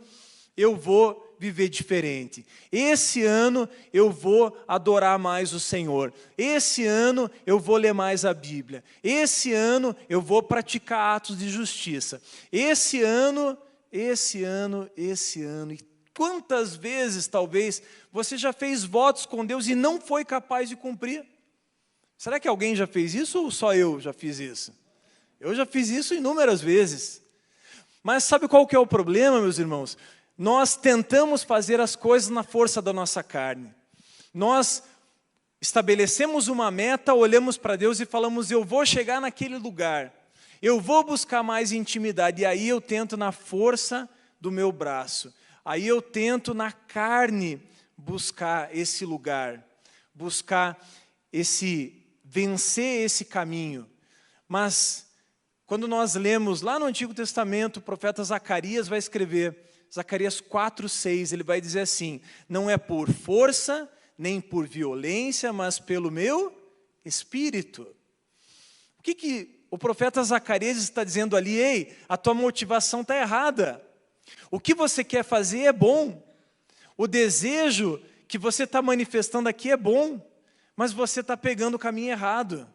eu vou viver diferente. Esse ano eu vou adorar mais o Senhor. Esse ano eu vou ler mais a Bíblia. Esse ano eu vou praticar atos de justiça. Esse ano esse ano. E quantas vezes, talvez, você já fez votos com Deus e não foi capaz de cumprir? Será que alguém já fez isso ou só eu já fiz isso? Eu já fiz isso inúmeras vezes. Mas sabe qual que é o problema, meus irmãos? Nós tentamos fazer as coisas na força da nossa carne. Nós estabelecemos uma meta, olhamos para Deus e falamos, eu vou chegar naquele lugar. Eu vou buscar mais intimidade. E aí eu tento na força do meu braço. Aí eu tento na carne buscar esse lugar. Buscar vencer esse caminho. Mas quando nós lemos lá no Antigo Testamento, o profeta Zacarias vai escrever, Zacarias 4:6, ele vai dizer assim, não é por força, nem por violência, mas pelo meu Espírito. O que o profeta Zacarias está dizendo ali? Ei, a tua motivação está errada. O que você quer fazer é bom. O desejo que você está manifestando aqui é bom, mas você está pegando o caminho errado.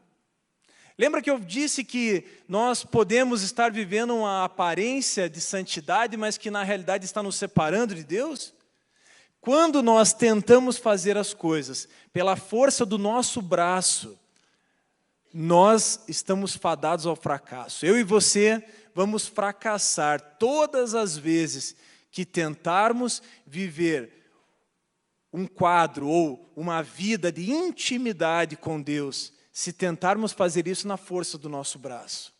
Lembra que eu disse que nós podemos estar vivendo uma aparência de santidade, mas que na realidade está nos separando de Deus? Quando nós tentamos fazer as coisas pela força do nosso braço, nós estamos fadados ao fracasso. Eu e você vamos fracassar todas as vezes que tentarmos viver um quadro ou uma vida de intimidade com Deus, se tentarmos fazer isso na força do nosso braço.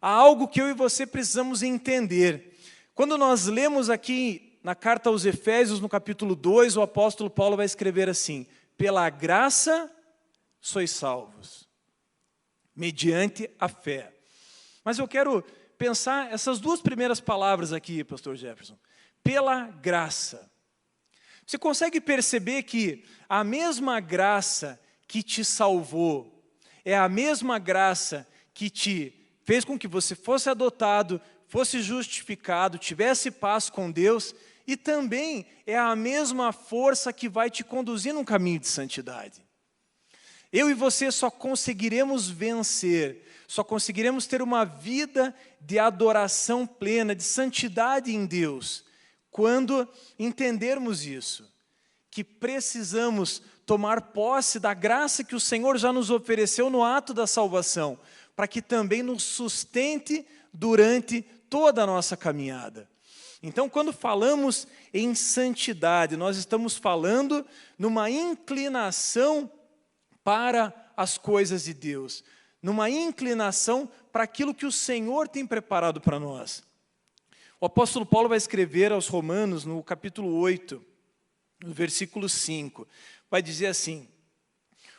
Há algo que eu e você precisamos entender. Quando nós lemos aqui na carta aos Efésios, no capítulo 2, o apóstolo Paulo vai escrever assim, pela graça sois salvos, mediante a fé. Mas eu quero pensar essas duas primeiras palavras aqui, pastor Jefferson. Pela graça. Você consegue perceber que a mesma graça que te salvou, é a mesma graça que te fez com que você fosse adotado, fosse justificado, tivesse paz com Deus, e também é a mesma força que vai te conduzir num caminho de santidade. Eu e você só conseguiremos vencer, só conseguiremos ter uma vida de adoração plena, de santidade em Deus, quando entendermos isso, que precisamos tomar posse da graça que o Senhor já nos ofereceu no ato da salvação, para que também nos sustente durante toda a nossa caminhada. Então, quando falamos em santidade, nós estamos falando numa inclinação para as coisas de Deus, numa inclinação para aquilo que o Senhor tem preparado para nós. O apóstolo Paulo vai escrever aos Romanos, no capítulo 8, no versículo 5, vai dizer assim,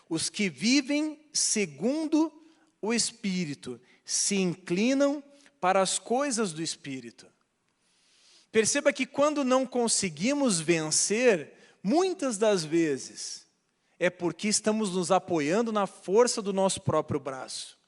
os que vivem segundo o Espírito se inclinam para as coisas do Espírito. Perceba que quando não conseguimos vencer, muitas das vezes, é porque estamos nos apoiando na força do nosso próprio braço.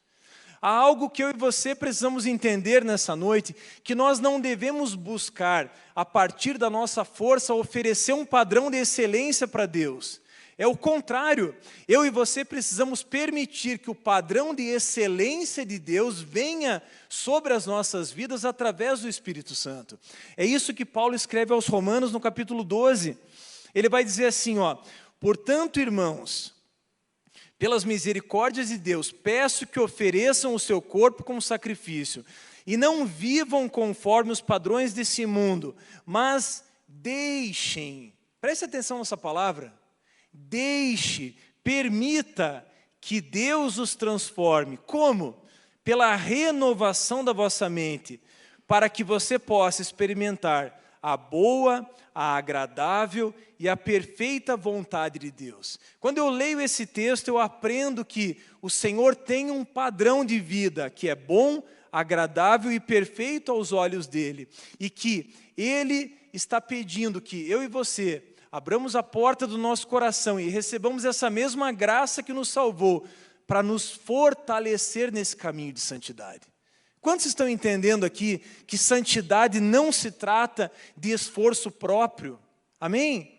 Há algo que eu e você precisamos entender nessa noite, que nós não devemos buscar, a partir da nossa força, oferecer um padrão de excelência para Deus. É o contrário, eu e você precisamos permitir que o padrão de excelência de Deus venha sobre as nossas vidas através do Espírito Santo. É isso que Paulo escreve aos Romanos no capítulo 12. Ele vai dizer assim, portanto, irmãos, pelas misericórdias de Deus, peço que ofereçam o seu corpo como sacrifício, e não vivam conforme os padrões desse mundo, mas deixem, preste atenção nessa palavra, deixe, permita que Deus os transforme. Como? Pela renovação da vossa mente, para que você possa experimentar a boa, a agradável e a perfeita vontade de Deus. Quando eu leio esse texto, eu aprendo que o Senhor tem um padrão de vida que é bom, agradável e perfeito aos olhos dEle. E que Ele está pedindo que eu e você abramos a porta do nosso coração e recebamos essa mesma graça que nos salvou para nos fortalecer nesse caminho de santidade. Quantos estão entendendo aqui que santidade não se trata de esforço próprio? Amém?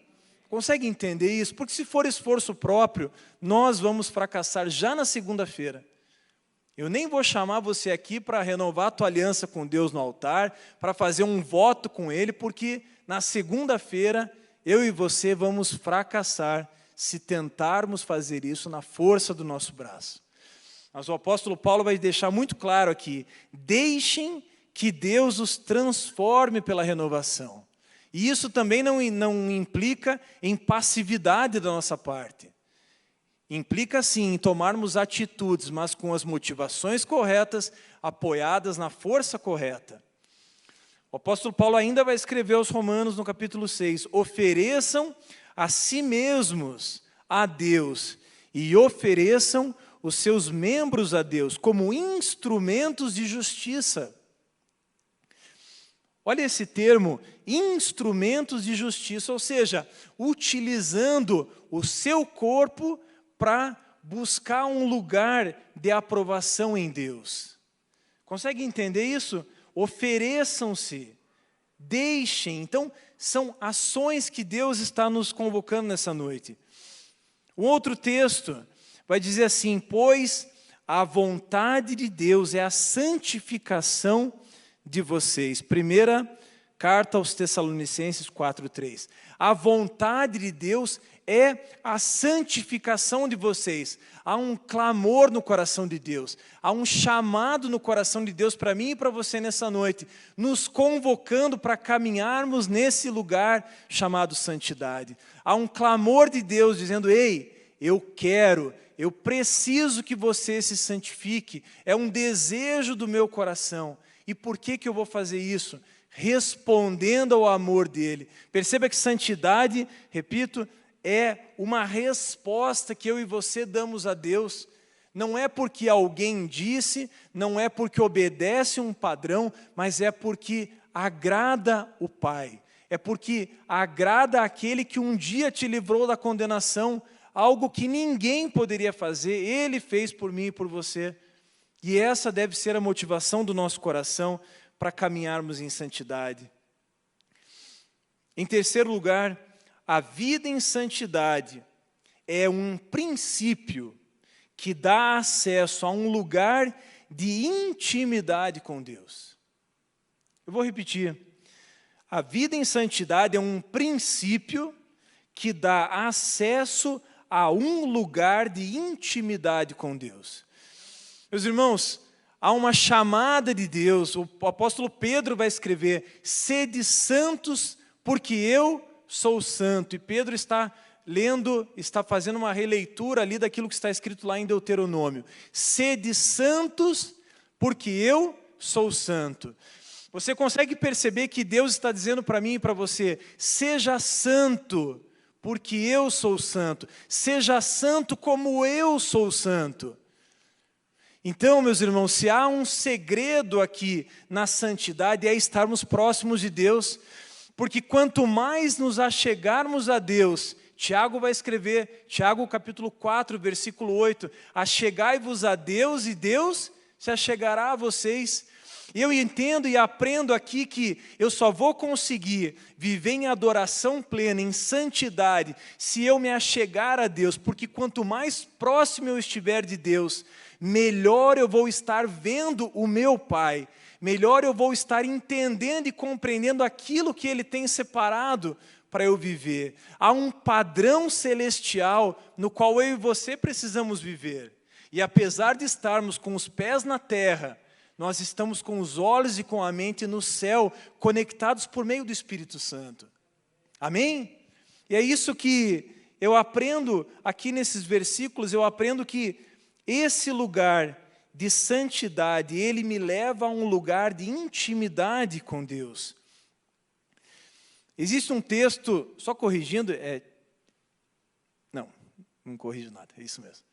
Consegue entender isso? Porque se for esforço próprio, nós vamos fracassar já na segunda-feira. Eu nem vou chamar você aqui para renovar a tua aliança com Deus no altar, para fazer um voto com Ele, porque na segunda-feira eu e você vamos fracassar se tentarmos fazer isso na força do nosso braço. Mas o apóstolo Paulo vai deixar muito claro aqui: deixem que Deus os transforme pela renovação. E isso também não implica em passividade da nossa parte. Implica sim em tomarmos atitudes, mas com as motivações corretas, apoiadas na força correta. O apóstolo Paulo ainda vai escrever aos Romanos no capítulo 6, ofereçam a si mesmos a Deus e ofereçam os seus membros a Deus como instrumentos de justiça. Olha esse termo, instrumentos de justiça, ou seja, utilizando o seu corpo para buscar um lugar de aprovação em Deus. Consegue entender isso? Ofereçam-se, deixem. Então, são ações que Deus está nos convocando nessa noite. Um outro texto vai dizer assim: pois a vontade de Deus é a santificação de vocês. Primeira carta aos Tessalonicenses 4:3. A vontade de Deus é a santificação de vocês. Há um clamor no coração de Deus, há um chamado no coração de Deus para mim e para você nessa noite, nos convocando para caminharmos nesse lugar chamado santidade. Há um clamor de Deus dizendo: ei, eu preciso que você se santifique, é um desejo do meu coração. E por que eu vou fazer isso? Respondendo ao amor dele. Perceba que santidade, repito, é uma resposta que eu e você damos a Deus. Não é porque alguém disse, não é porque obedece um padrão, mas é porque agrada o Pai. É porque agrada aquele que um dia te livrou da condenação, algo que ninguém poderia fazer, Ele fez por mim e por você. E essa deve ser a motivação do nosso coração para caminharmos em santidade. Em terceiro lugar, a vida em santidade é um princípio que dá acesso a um lugar de intimidade com Deus. Eu vou repetir. A vida em santidade é um princípio que dá acesso a um lugar de intimidade com Deus. Meus irmãos, há uma chamada de Deus. O apóstolo Pedro vai escrever: sede santos, porque eu sou santo. E Pedro está fazendo uma releitura ali daquilo que está escrito lá em Deuteronômio. Sede santos, porque eu sou santo. Você consegue perceber que Deus está dizendo para mim e para você: seja santo, porque eu sou santo. Seja santo como eu sou santo. Então, meus irmãos, se há um segredo aqui na santidade, é estarmos próximos de Deus, porque quanto mais nos achegarmos a Deus, Tiago vai escrever, Tiago capítulo 4, versículo 8, achegai-vos a Deus e Deus se achegará a vocês. E eu entendo e aprendo aqui que eu só vou conseguir viver em adoração plena, em santidade, se eu me achegar a Deus, porque quanto mais próximo eu estiver de Deus, melhor eu vou estar vendo o meu Pai, melhor eu vou estar entendendo e compreendendo aquilo que Ele tem separado para eu viver. Há um padrão celestial no qual eu e você precisamos viver. E apesar de estarmos com os pés na terra, nós estamos com os olhos e com a mente no céu, conectados por meio do Espírito Santo. Amém? E é isso que eu aprendo aqui nesses versículos, eu aprendo que esse lugar de santidade, ele me leva a um lugar de intimidade com Deus. Existe um texto, só corrigindo, não corrijo nada, é isso mesmo.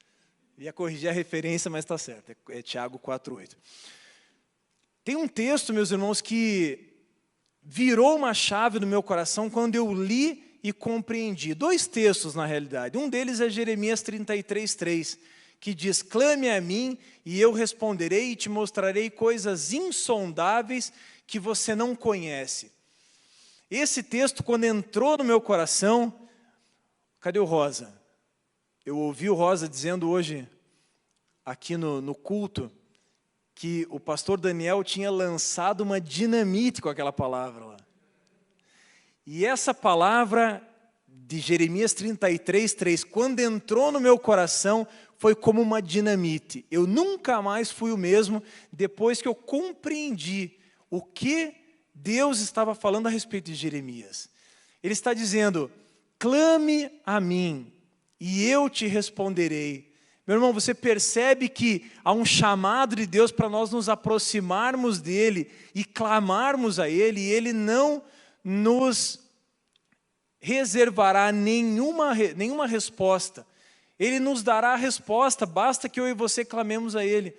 Ia corrigir a referência, mas está certo, é Tiago 4:8. Tem um texto, meus irmãos, que virou uma chave no meu coração quando eu li e compreendi. Dois textos, na realidade. Um deles é Jeremias 33:3, que diz: clame a mim e eu responderei e te mostrarei coisas insondáveis que você não conhece. Esse texto, quando entrou no meu coração, cadê o Rosa? Eu ouvi o Rosa dizendo hoje, aqui no culto, que o pastor Daniel tinha lançado uma dinamite com aquela palavra lá. E essa palavra de Jeremias 33, 3, quando entrou no meu coração, foi como uma dinamite. Eu nunca mais fui o mesmo depois que eu compreendi o que Deus estava falando a respeito de Jeremias. Ele está dizendo: clame a mim e eu te responderei. Meu irmão, você percebe que há um chamado de Deus para nós nos aproximarmos dEle e clamarmos a Ele, e Ele não nos reservará nenhuma resposta. Ele nos dará a resposta, basta que eu e você clamemos a Ele.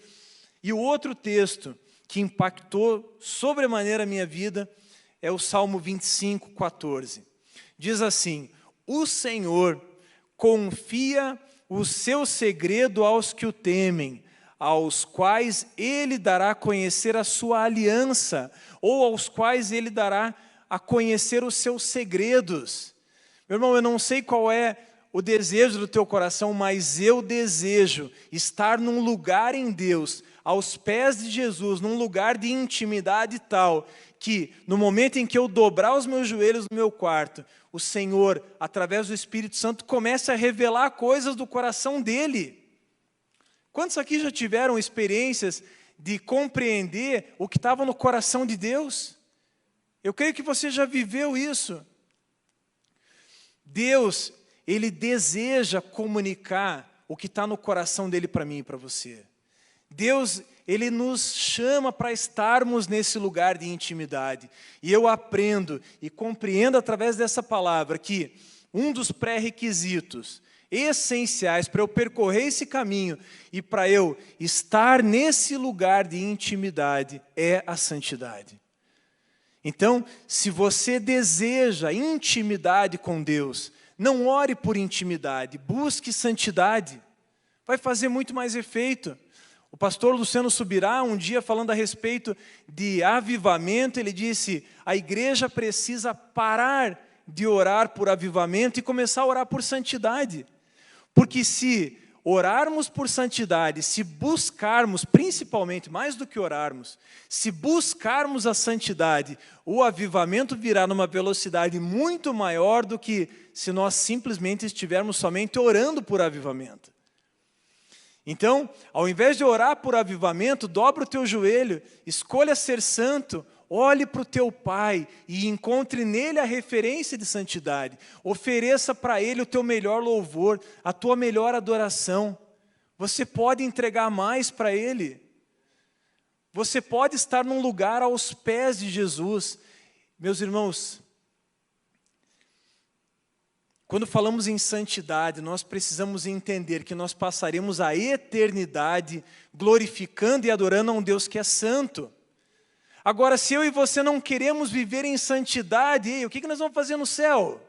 E o outro texto que impactou sobremaneira a minha vida é o Salmo 25, 14. Diz assim: o Senhor confia o seu segredo aos que o temem, aos quais Ele dará a conhecer a sua aliança, ou aos quais Ele dará a conhecer os seus segredos. Meu irmão, eu não sei qual é o desejo do teu coração, mas eu desejo estar num lugar em Deus, aos pés de Jesus, num lugar de intimidade tal, que no momento em que eu dobrar os meus joelhos no meu quarto, o Senhor, através do Espírito Santo, comece a revelar coisas do coração dEle. Quantos aqui já tiveram experiências de compreender o que estava no coração de Deus? Eu creio que você já viveu isso. Deus, Ele deseja comunicar o que está no coração dEle para mim e para você. Deus, Ele nos chama para estarmos nesse lugar de intimidade. E eu aprendo e compreendo através dessa palavra que um dos pré-requisitos essenciais para eu percorrer esse caminho e para eu estar nesse lugar de intimidade é a santidade. Então, se você deseja intimidade com Deus, não ore por intimidade, busque santidade. Vai fazer muito mais efeito. O pastor Luciano Subirá, um dia falando a respeito de avivamento, ele disse: a igreja precisa parar de orar por avivamento e começar a orar por santidade. Porque se orarmos por santidade, se buscarmos, principalmente, mais do que orarmos, se buscarmos a santidade, o avivamento virá numa velocidade muito maior do que se nós simplesmente estivermos somente orando por avivamento. Então, ao invés de orar por avivamento, dobra o teu joelho, escolha ser santo, olhe para o teu Pai e encontre nele a referência de santidade. Ofereça para Ele o teu melhor louvor, a tua melhor adoração. Você pode entregar mais para Ele. Você pode estar num lugar aos pés de Jesus. Meus irmãos, quando falamos em santidade, nós precisamos entender que nós passaremos a eternidade glorificando e adorando a um Deus que é santo. Agora, se eu e você não queremos viver em santidade, o que nós vamos fazer no céu?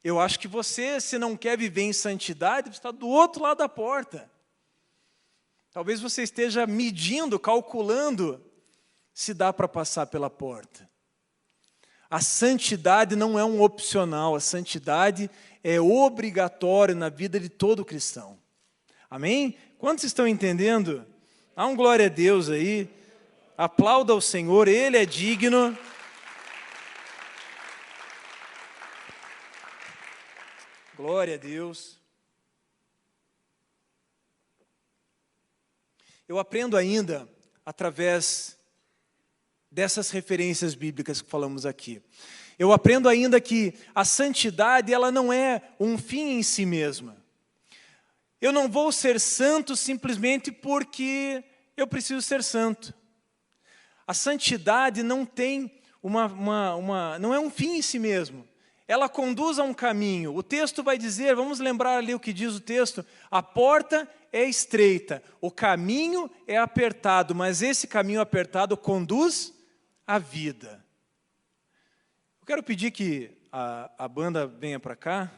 Eu acho que você, se não quer viver em santidade, está do outro lado da porta. Talvez você esteja medindo, calculando, se dá para passar pela porta. A santidade não é um opcional, a santidade é obrigatória na vida de todo cristão. Amém? Quantos estão entendendo? Dá um glória a Deus aí. Aplauda ao Senhor, Ele é digno. Glória a Deus. Eu aprendo ainda, através dessas referências bíblicas que falamos aqui. Eu aprendo ainda que a santidade, ela não é um fim em si mesma. Eu não vou ser santo simplesmente porque eu preciso ser santo. A santidade não tem não é um fim em si mesmo. Ela conduz a um caminho. O texto vai dizer, vamos lembrar ali o que diz o texto: a porta é estreita, o caminho é apertado, mas esse caminho apertado conduz à vida. Eu quero pedir que a banda venha para cá.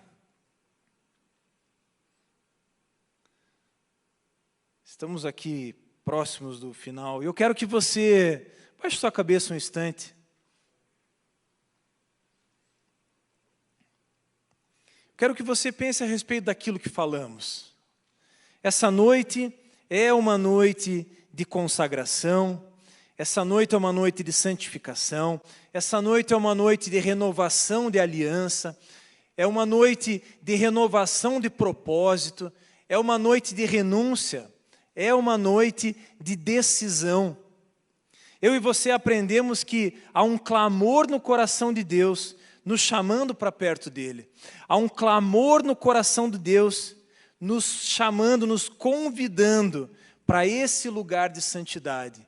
Estamos aqui próximos do final. Eu quero que você baixe sua cabeça um instante. Quero que você pense a respeito daquilo que falamos. Essa noite é uma noite de consagração, essa noite é uma noite de santificação, essa noite é uma noite de renovação de aliança, é uma noite de renovação de propósito, é uma noite de renúncia, é uma noite de decisão. Eu e você aprendemos que há um clamor no coração de Deus, nos chamando para perto dEle. Há um clamor no coração de Deus, nos chamando, nos convidando para esse lugar de santidade.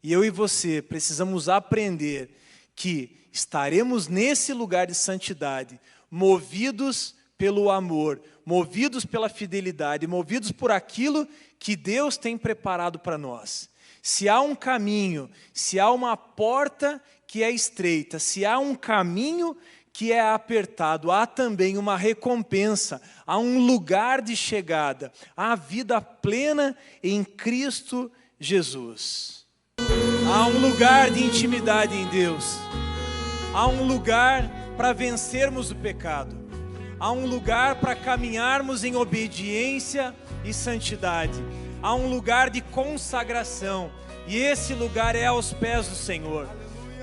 E eu e você precisamos aprender que estaremos nesse lugar de santidade, movidos pelo amor, movidos pela fidelidade, movidos por aquilo que Deus tem preparado para nós. Se há um caminho, se há uma porta que é estreita, se há um caminho que é apertado, há também uma recompensa, há um lugar de chegada, há vida plena em Cristo Jesus. Há um lugar de intimidade em Deus, há um lugar para vencermos o pecado, há um lugar para caminharmos em obediência e santidade, há um lugar de consagração, e esse lugar é aos pés do Senhor.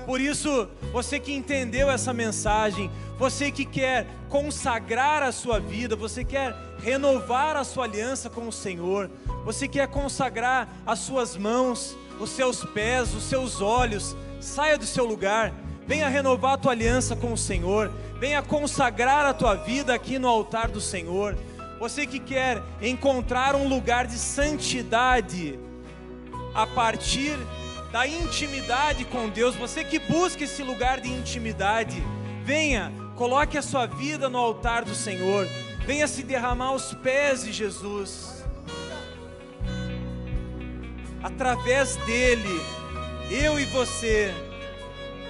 Por isso, você que entendeu essa mensagem, você que quer consagrar a sua vida, você quer renovar a sua aliança com o Senhor, você quer consagrar as suas mãos, os seus pés, os seus olhos, saia do seu lugar, venha renovar a tua aliança com o Senhor, venha consagrar a tua vida aqui no altar do Senhor. Você que quer encontrar um lugar de santidade a partir da intimidade com Deus, você que busca esse lugar de intimidade, venha, coloque a sua vida no altar do Senhor, venha se derramar aos pés de Jesus. Através dele, eu e você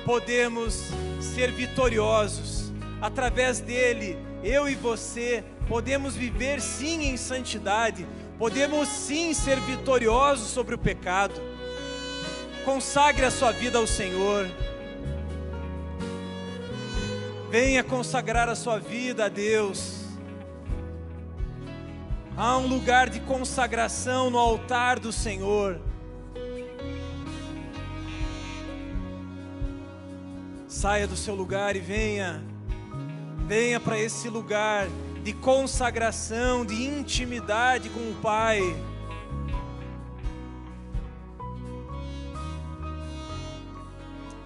podemos ser vitoriosos. Através dele, eu e você podemos viver sim em santidade, podemos sim ser vitoriosos sobre o pecado. Consagre a sua vida ao Senhor. Venha consagrar a sua vida a Deus. Há um lugar de consagração no altar do Senhor. Saia do seu lugar e venha para esse lugar de consagração, de intimidade com o Pai.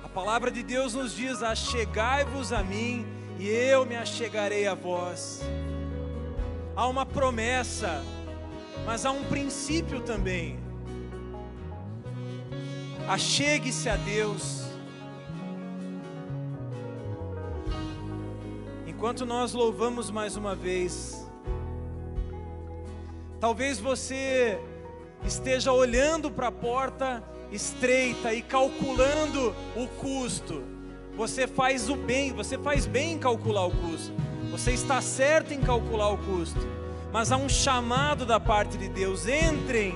A palavra de Deus nos diz: achegai-vos a mim e eu me achegarei a vós. Há uma promessa, mas há um princípio também. Achegue-se a Deus. Enquanto nós louvamos mais uma vez, talvez você esteja olhando para a porta estreita e calculando o custo. Você faz bem em calcular o custo. Você está certo em calcular o custo. Mas há um chamado da parte de Deus: entrem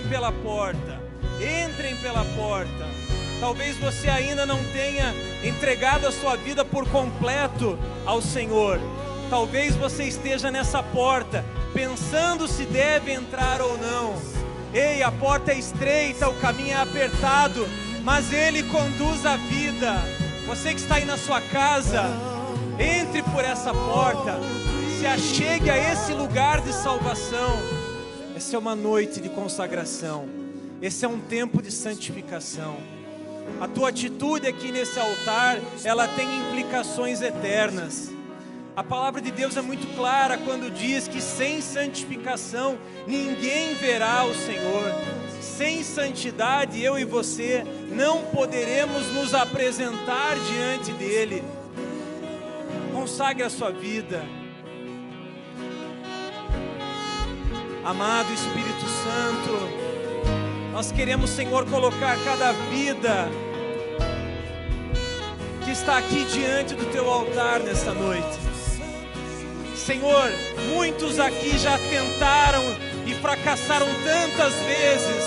pela porta, entrem pela porta. Talvez você ainda não tenha entregado a sua vida por completo ao Senhor. Talvez você esteja nessa porta, pensando se deve entrar ou não. Ei, a porta é estreita, o caminho é apertado, mas Ele conduz a vida. Você que está aí na sua casa, entre por essa porta, se achegue a esse lugar de salvação. Essa é uma noite de consagração, esse é um tempo de santificação. A tua atitude aqui nesse altar, ela tem implicações eternas. A palavra de Deus é muito clara quando diz que sem santificação ninguém verá o Senhor. Sem santidade, eu e você não poderemos nos apresentar diante dEle. Consagre a sua vida. Amado Espírito Santo, nós queremos, Senhor, colocar cada vida que está aqui diante do Teu altar nesta noite. Senhor, muitos aqui já tentaram e fracassaram tantas vezes,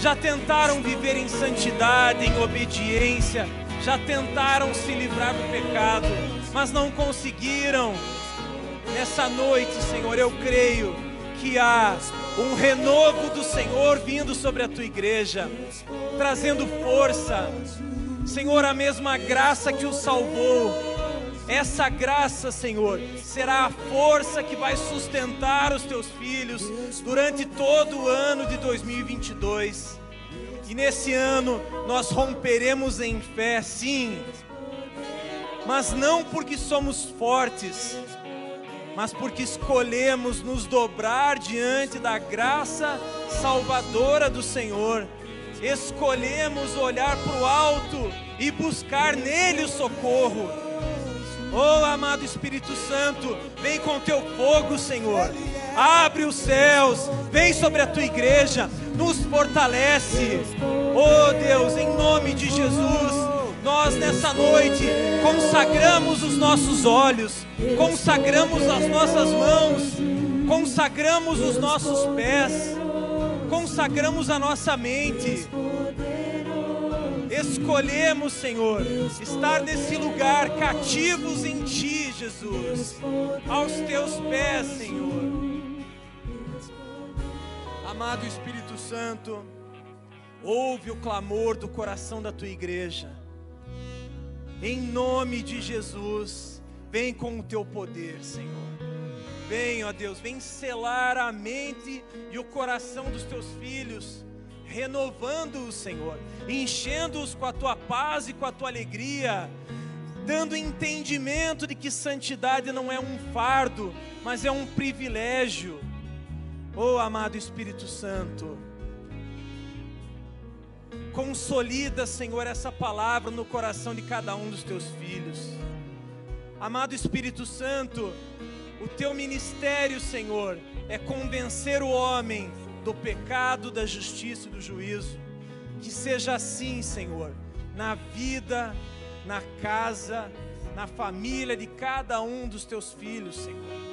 já tentaram viver em santidade, em obediência, já tentaram se livrar do pecado, mas não conseguiram. Nessa noite, Senhor, eu creio que há um renovo do Senhor vindo sobre a tua igreja, trazendo força. Senhor, a mesma graça que o salvou, essa graça, Senhor, será a força que vai sustentar os teus filhos durante todo o ano de 2022. E nesse ano nós romperemos em fé, sim, mas não porque somos fortes, mas porque escolhemos nos dobrar diante da graça salvadora do Senhor. Escolhemos olhar para o alto e buscar nele o socorro. Oh, amado Espírito Santo, vem com teu fogo, Senhor. Abre os céus, vem sobre a tua igreja, nos fortalece. Oh Deus, em nome de Jesus, nós nessa noite consagramos os nossos olhos, consagramos as nossas mãos, consagramos os nossos pés, consagramos a nossa mente. Escolhemos, Senhor, estar nesse lugar cativos em Ti, Jesus, aos Teus pés, Senhor. Amado Espírito Santo, ouve o clamor do coração da Tua igreja. Em nome de Jesus, vem com o Teu poder, Senhor. Vem, ó Deus, vem selar a mente e o coração dos Teus filhos, renovando-os, Senhor, enchendo-os com a Tua paz e com a Tua alegria, dando entendimento de que santidade não é um fardo, mas é um privilégio. Oh, amado Espírito Santo, consolida, Senhor, essa palavra no coração de cada um dos Teus filhos. Amado Espírito Santo, o Teu ministério, Senhor, é convencer o homem do pecado, da justiça e do juízo. Que seja assim, Senhor, na vida, na casa, na família de cada um dos Teus filhos, Senhor.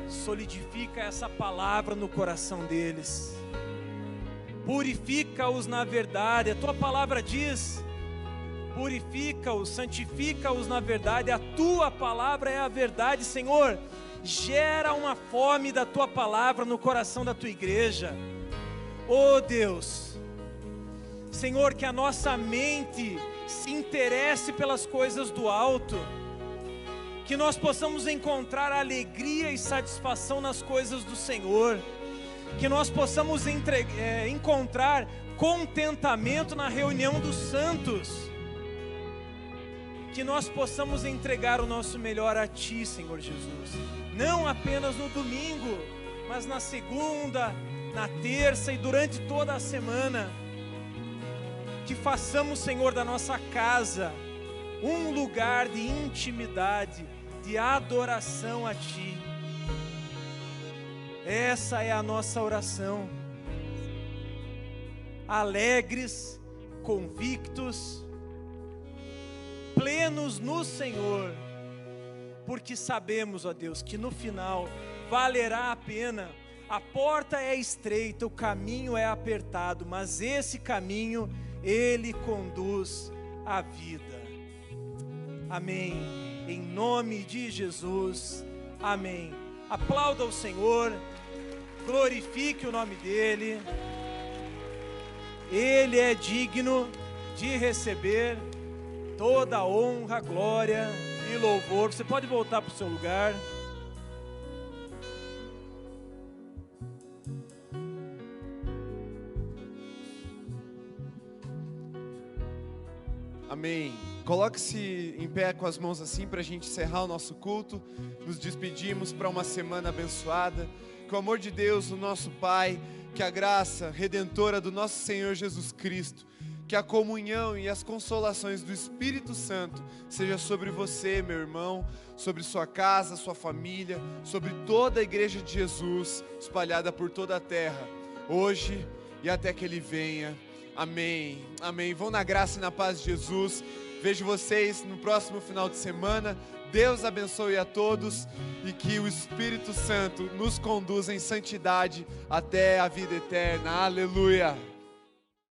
Solidifica essa palavra no coração deles. Purifica-os na verdade. A Tua palavra diz: purifica-os, santifica-os na verdade. A Tua palavra é a verdade, Senhor. Gera uma fome da Tua palavra no coração da Tua igreja. Oh Deus, Senhor, que a nossa mente se interesse pelas coisas do alto, que nós possamos encontrar alegria e satisfação nas coisas do Senhor, que nós possamos encontrar contentamento na reunião dos santos, que nós possamos entregar o nosso melhor a Ti, Senhor Jesus, não apenas no domingo, mas na segunda, na terça e durante toda a semana. Que façamos, Senhor, da nossa casa um lugar de intimidade, de adoração a Ti. Essa é a nossa oração. Alegres, convictos, plenos no Senhor, porque sabemos, ó Deus, que no final valerá a pena. A porta é estreita, o caminho é apertado, mas esse caminho, Ele conduz à vida. Amém. Em nome de Jesus. Amém. Aplauda o Senhor, glorifique o nome dEle. Ele é digno de receber toda a honra, glória e louvor. Você pode voltar para o seu lugar. Amém. Coloque-se em pé com as mãos assim para a gente encerrar o nosso culto. Nos despedimos para uma semana abençoada. Que o amor de Deus, o nosso Pai, que a graça redentora do nosso Senhor Jesus Cristo, que a comunhão e as consolações do Espírito Santo seja sobre você, meu irmão, sobre sua casa, sua família, sobre toda a igreja de Jesus, espalhada por toda a terra, hoje e até que Ele venha. Amém, amém. Vão na graça e na paz de Jesus. Vejo vocês no próximo final de semana. Deus abençoe a todos e que o Espírito Santo nos conduza em santidade até a vida eterna. Aleluia.